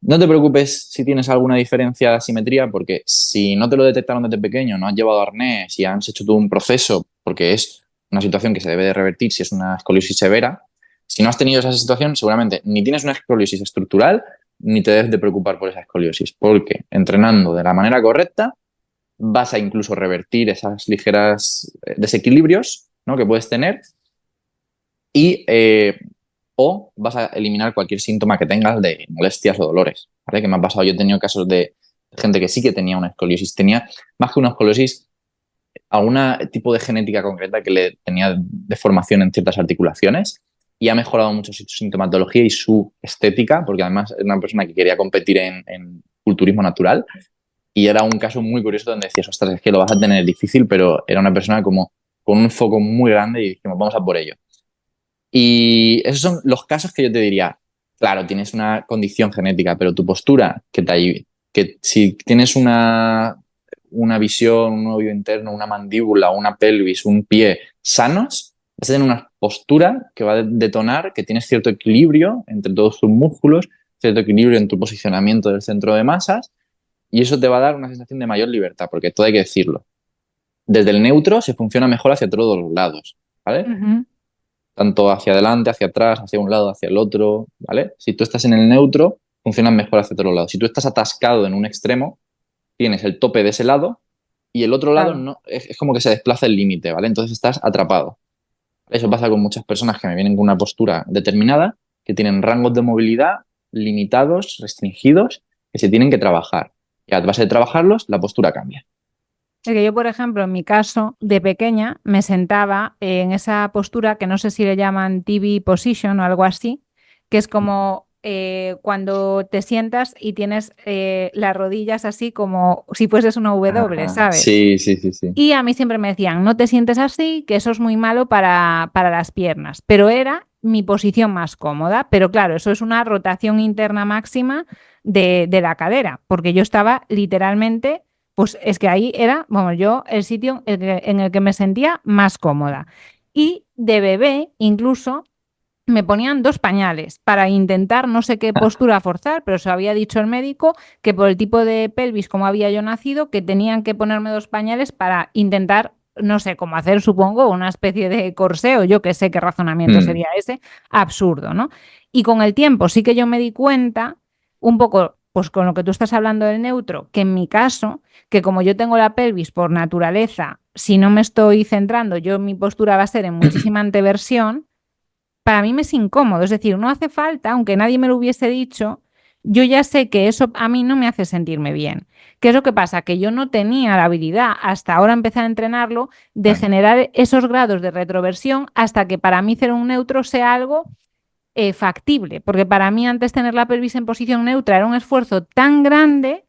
No te preocupes si tienes alguna diferencia de asimetría, porque si no te lo detectaron desde pequeño, no has llevado arnés y has hecho todo un proceso, porque es una situación que se debe de revertir si es una escoliosis severa, si no has tenido esa situación, seguramente ni tienes una escoliosis estructural, ni te debes de preocupar por esa escoliosis, porque entrenando de la manera correcta, vas a incluso revertir esas ligeras desequilibrios, ¿no?, que puedes tener y o vas a eliminar cualquier síntoma que tengas de molestias o dolores, ¿vale? Que me ha pasado, yo he tenido casos de gente que sí que tenía una escoliosis, tenía más que una escoliosis, algún tipo de genética concreta que le tenía deformación en ciertas articulaciones y ha mejorado mucho su sintomatología y su estética, porque además es una persona que quería competir en culturismo natural y era un caso muy curioso donde decías, ostras, es que lo vas a tener difícil, pero era una persona como con un foco muy grande y dijimos, vamos a por ello. Y esos son los casos que yo te diría, claro, tienes una condición genética, pero tu postura, que si tienes una visión, un oído interno, una mandíbula, una pelvis, un pie sanos, vas a tener una postura que va a detonar que tienes cierto equilibrio entre todos tus músculos, cierto equilibrio en tu posicionamiento del centro de masas, y eso te va a dar una sensación de mayor libertad, porque todo hay que decirlo. Desde el neutro se funciona mejor hacia todos los lados, ¿vale? Ujú. Tanto hacia adelante, hacia atrás, hacia un lado, hacia el otro, ¿vale? Si tú estás en el neutro, funcionan mejor hacia todos lados. Si tú estás atascado en un extremo, tienes el tope de ese lado y el otro lado Claro. no, es como que se desplaza el límite, ¿vale? Entonces estás atrapado. Eso pasa con muchas personas que me vienen con una postura determinada, que tienen rangos de movilidad limitados, restringidos, que se tienen que trabajar. Y a base de trabajarlos, la postura cambia. Es que yo, por ejemplo, en mi caso, de pequeña, me sentaba en esa postura que no sé si le llaman TV position o algo así, que es como cuando te sientas y tienes las rodillas así como si fueses una W, Ah, ¿sabes? sí, sí, sí, sí. Y a mí siempre me decían, no te sientes así, que eso es muy malo para las piernas. Pero era mi posición más cómoda. Pero claro, eso es una rotación interna máxima de la cadera, porque yo estaba literalmente, pues es que ahí era, bueno, yo el sitio en el que me sentía más cómoda. Y de bebé, incluso, me ponían 2 pañales para intentar no sé qué postura forzar, pero se había dicho el médico que por el tipo de pelvis como había yo nacido, que tenían que ponerme 2 pañales para intentar, no sé, cómo hacer, supongo, una especie de corsé, yo que sé qué razonamiento Hmm. sería ese, absurdo, ¿no? Y con el tiempo sí que yo me di cuenta, un poco, pues con lo que tú estás hablando del neutro, que en mi caso, que como yo tengo la pelvis por naturaleza si no me estoy centrando, mi postura va a ser en muchísima anteversión, para mí me es incómodo. Es decir, no hace falta, aunque nadie me lo hubiese dicho, yo ya sé que eso a mí no me hace sentirme bien. ¿Qué es lo que pasa? Que yo no tenía la habilidad, hasta ahora empezar a entrenarlo, de generar esos grados de retroversión hasta que para mí ser un neutro sea algo factible. Porque para mí antes tener la pelvis en posición neutra era un esfuerzo tan grande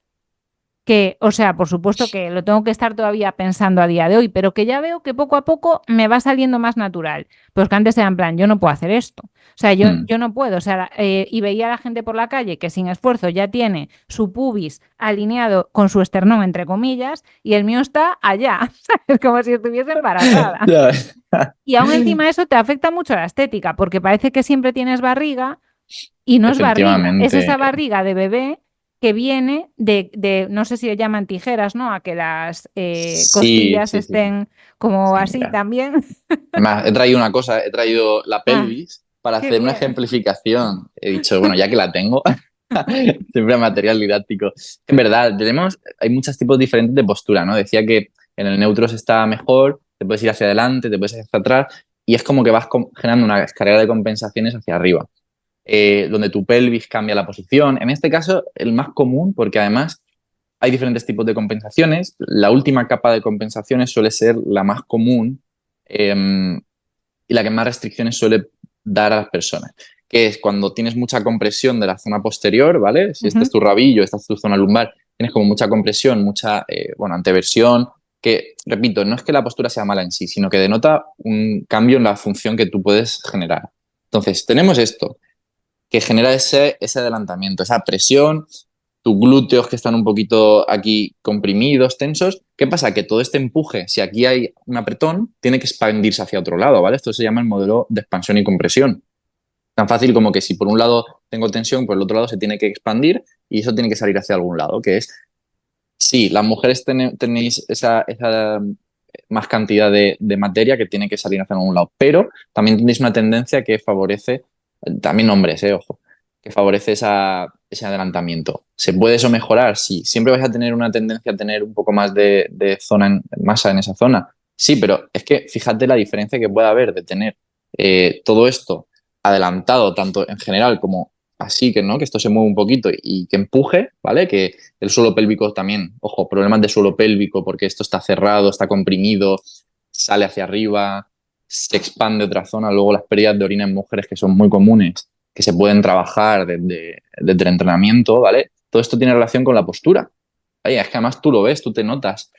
que, o sea, por supuesto que lo tengo que estar todavía pensando a día de hoy, pero que ya veo que poco a poco me va saliendo más natural. Pues que antes era en plan, yo no puedo hacer esto. O sea, yo no puedo. O sea, y veía a la gente por la calle que sin esfuerzo ya tiene su pubis alineado con su esternón, entre comillas, y el mío está allá, ¿sabes? Como si estuviese embarazada. Y aún encima eso te afecta mucho a la estética, porque parece que siempre tienes barriga y no es barriga, es esa Efectivamente. barriga de bebé que viene no sé si le llaman tijeras, ¿no? A que las Sí, costillas sí, sí, sí. estén como Sí, así mira. también. Además, he traído una cosa, he traído la Ah, pelvis para qué hacer una bien. ejemplificación. He dicho, bueno, ya que la tengo, siempre material didáctico. En verdad, hay muchos tipos diferentes de postura, ¿no? Decía que en el neutro se está mejor, te puedes ir hacia adelante, te puedes ir hacia atrás, y es como que vas generando una escalera de compensaciones hacia arriba, donde tu pelvis cambia la posición. En este caso, el más común, porque además hay diferentes tipos de compensaciones. La última capa de compensaciones suele ser la más común y la que más restricciones suele dar a las personas, que es cuando tienes mucha compresión de la zona posterior, ¿vale? Si este es Ujú. tu rabillo, esta es tu zona lumbar, tienes como mucha compresión, mucha, bueno, anteversión, que, repito, no es que la postura sea mala en sí, sino que denota un cambio en la función que tú puedes generar. Entonces, tenemos esto, que genera ese adelantamiento, esa presión, tus glúteos que están un poquito aquí comprimidos, tensos. ¿Qué pasa? Que todo este empuje, si aquí hay un apretón, tiene que expandirse hacia otro lado, ¿vale? Esto se llama el modelo de expansión y compresión. Tan fácil como que si por un lado tengo tensión, por el otro lado se tiene que expandir y eso tiene que salir hacia algún lado, que es, sí, las mujeres tenéis esa más cantidad de materia que tiene que salir hacia algún lado, pero también tenéis una tendencia que favorece, también hombres, ojo, que favorece ese adelantamiento. ¿Se puede eso mejorar? Sí. ¿Siempre vais a tener una tendencia a tener un poco más de zona masa en esa zona? Sí, pero es que fíjate la diferencia que puede haber de tener todo esto adelantado, tanto en general como así, que no, que esto se mueve un poquito y que empuje, ¿vale? Que el suelo pélvico también, ojo, problemas de suelo pélvico porque esto está cerrado, está comprimido, sale hacia arriba, se expande otra zona, luego las pérdidas de orina en mujeres que son muy comunes, que se pueden trabajar desde el entrenamiento, ¿vale? Todo esto tiene relación con la postura. Oye, es que además tú lo ves, tú te notas.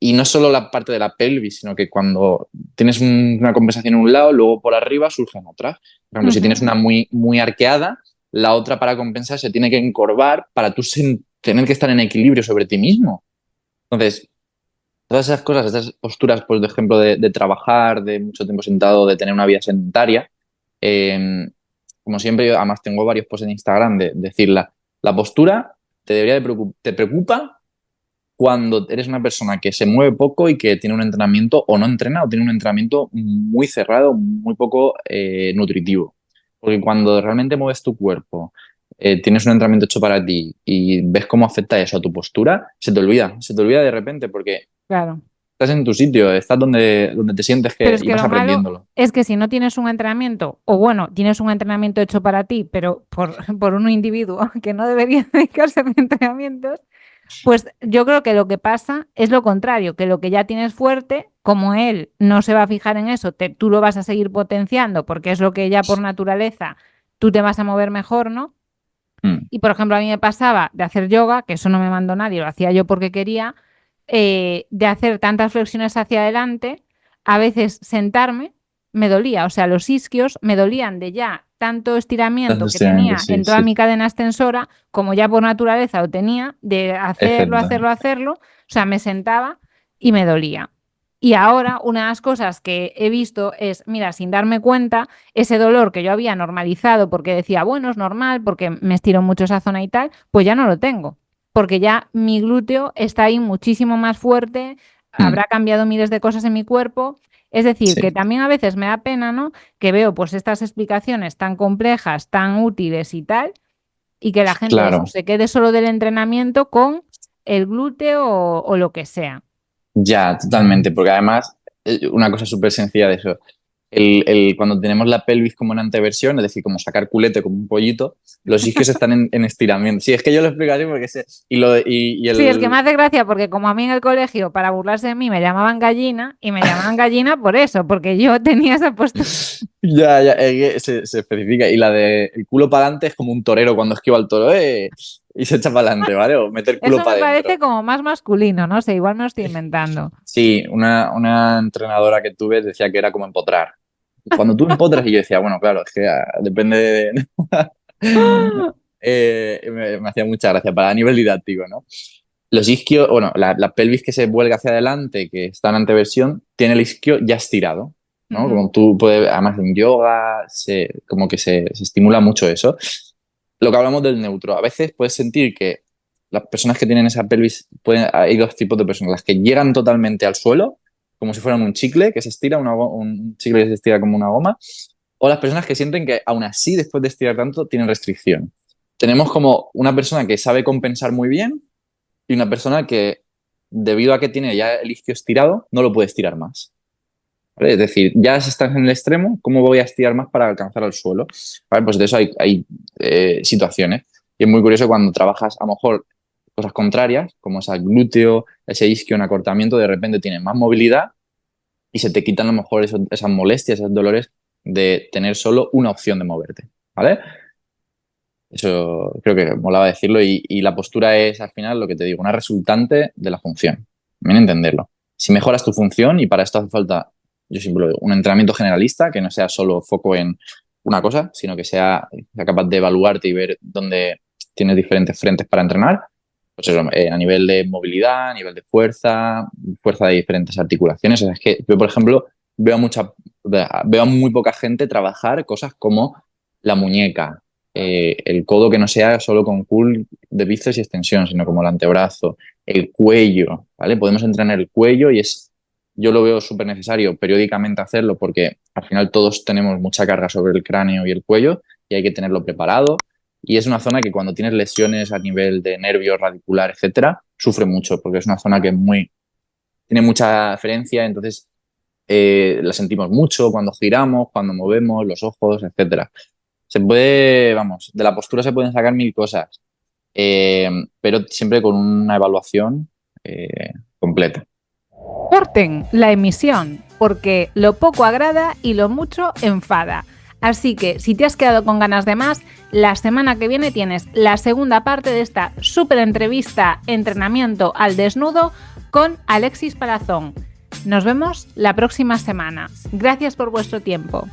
Y no solo la parte de la pelvis, sino que cuando tienes una compensación en un lado, luego por arriba surgen otras. Por ejemplo, si tienes Ujú. una muy, muy arqueada, la otra para compensar se tiene que encorvar para tú tener que estar en equilibrio sobre ti mismo. Entonces, todas esas cosas, esas posturas, por ejemplo, de trabajar, de mucho tiempo sentado, de tener una vida sedentaria, eh, como siempre, yo además tengo varios posts en Instagram de decir la postura te debería te preocupa cuando eres una persona que se mueve poco y que tiene un entrenamiento o no entrena o tiene un entrenamiento muy cerrado, muy poco nutritivo. Porque cuando realmente mueves tu cuerpo, tienes un entrenamiento hecho para ti y ves cómo afecta eso a tu postura, se te olvida de repente porque Claro. estás en tu sitio, estás donde te sientes Pero que, es y que vas lo malo aprendiéndolo. es que si no tienes un entrenamiento, o bueno, tienes un entrenamiento hecho para ti, pero por un individuo que no debería dedicarse a entrenamientos, pues yo creo que lo que pasa es lo contrario, que lo que ya tienes fuerte, como él no se va a fijar en eso, tú lo vas a seguir potenciando porque es lo que ya por naturaleza tú te vas a mover mejor, ¿no? Mm, Y por ejemplo, a mí me pasaba de hacer yoga, que eso no me mandó nadie, lo hacía yo porque quería, de hacer tantas flexiones hacia adelante, a veces sentarme me dolía, o sea, los isquios me dolían de ya tanto estiramiento que tenía sí, en toda sí. mi cadena extensora, como ya por naturaleza lo tenía, de hacerlo, Efecto. hacerlo, hacerlo, o sea, me sentaba y me dolía. Y ahora una de las cosas que he visto es, mira, sin darme cuenta, ese dolor que yo había normalizado porque decía, bueno, es normal, porque me estiro mucho esa zona y tal, pues ya no lo tengo, porque ya mi glúteo está ahí muchísimo más fuerte, Mm, habrá cambiado miles de cosas en mi cuerpo. Es decir, sí, que también a veces me da pena, ¿no? Que veo pues estas explicaciones tan complejas, tan útiles y tal, y que la gente eso claro. se quede solo del entrenamiento con el glúteo o lo que sea. Ya, totalmente, porque además, una cosa súper sencilla de eso, cuando tenemos la pelvis como en anteversión, es decir, como sacar culete como un pollito, los isquios están en estiramiento. Sí, es que yo lo explico así porque sé, Sí, es que me hace gracia porque como a mí en el colegio, para burlarse de mí, me llamaban gallina, y me llamaban gallina por eso, porque yo tenía esa postura. Ya, es que se especifica. Y la de el culo para adelante es como un torero cuando esquiva al toro, y se echa para adelante, ¿vale? O meter culo Eso me para parece adentro. como más masculino, no sé, igual me lo estoy inventando. Sí, una entrenadora que tuve decía que era como empotrar. Cuando tú empotras, y yo decía, bueno, claro, es que depende de... me hacía mucha gracia para a nivel didáctico, ¿no? Los isquios, bueno, la pelvis que se vuelve hacia adelante, que está en anteversión, tiene el isquio ya estirado, ¿no? Ujú. Como tú puedes, además en yoga, como que se estimula mucho eso. Lo que hablamos del neutro, a veces puedes sentir que las personas que tienen esa pelvis, hay dos tipos de personas, las que llegan totalmente al suelo, como si fueran un chicle que se estira, un chicle que se estira como una goma, o las personas que sienten que aún así, después de estirar tanto, tienen restricción. Tenemos como una persona que sabe compensar muy bien y una persona que, debido a que tiene ya el isquio estirado, no lo puede estirar más. ¿Vale? Es decir, ya si estás en el extremo, ¿cómo voy a estirar más para alcanzar al suelo? ¿Vale? Pues de eso hay situaciones. Y es muy curioso cuando trabajas a lo mejor cosas contrarias, como ese glúteo, ese isquio en acortamiento, de repente tienes más movilidad y se te quitan a lo mejor esas molestias, esos dolores de tener solo una opción de moverte. ¿Vale? Eso creo que molaba decirlo y la postura es al final lo que te digo, una resultante de la función. También entenderlo. Si mejoras tu función y para esto hace falta, yo siempre lo digo, un entrenamiento generalista que no sea solo foco en una cosa, sino que sea capaz de evaluarte y ver dónde tienes diferentes frentes para entrenar. Pues eso, a nivel de movilidad, a nivel de fuerza, fuerza de diferentes articulaciones. O sea, es que yo, por ejemplo, veo a muy poca gente trabajar cosas como la muñeca, el codo que no sea solo con curl de bíceps y extensión, sino como el antebrazo, el cuello, ¿vale? Podemos entrenar el cuello y yo lo veo súper necesario periódicamente hacerlo porque al final todos tenemos mucha carga sobre el cráneo y el cuello y hay que tenerlo preparado. Y es una zona que cuando tienes lesiones a nivel de nervio radicular, etcétera, sufre mucho porque es una zona que tiene mucha diferencia, entonces la sentimos mucho cuando giramos, cuando movemos los ojos, etcétera. Se puede, vamos, de la postura se pueden sacar mil cosas, eh, pero siempre con una evaluación completa. Corten la emisión, porque lo poco agrada y lo mucho enfada. Así que si te has quedado con ganas de más, la semana que viene tienes la segunda parte de esta súper entrevista entrenamiento al desnudo con Alexis Palazón. Nos vemos la próxima semana. Gracias por vuestro tiempo.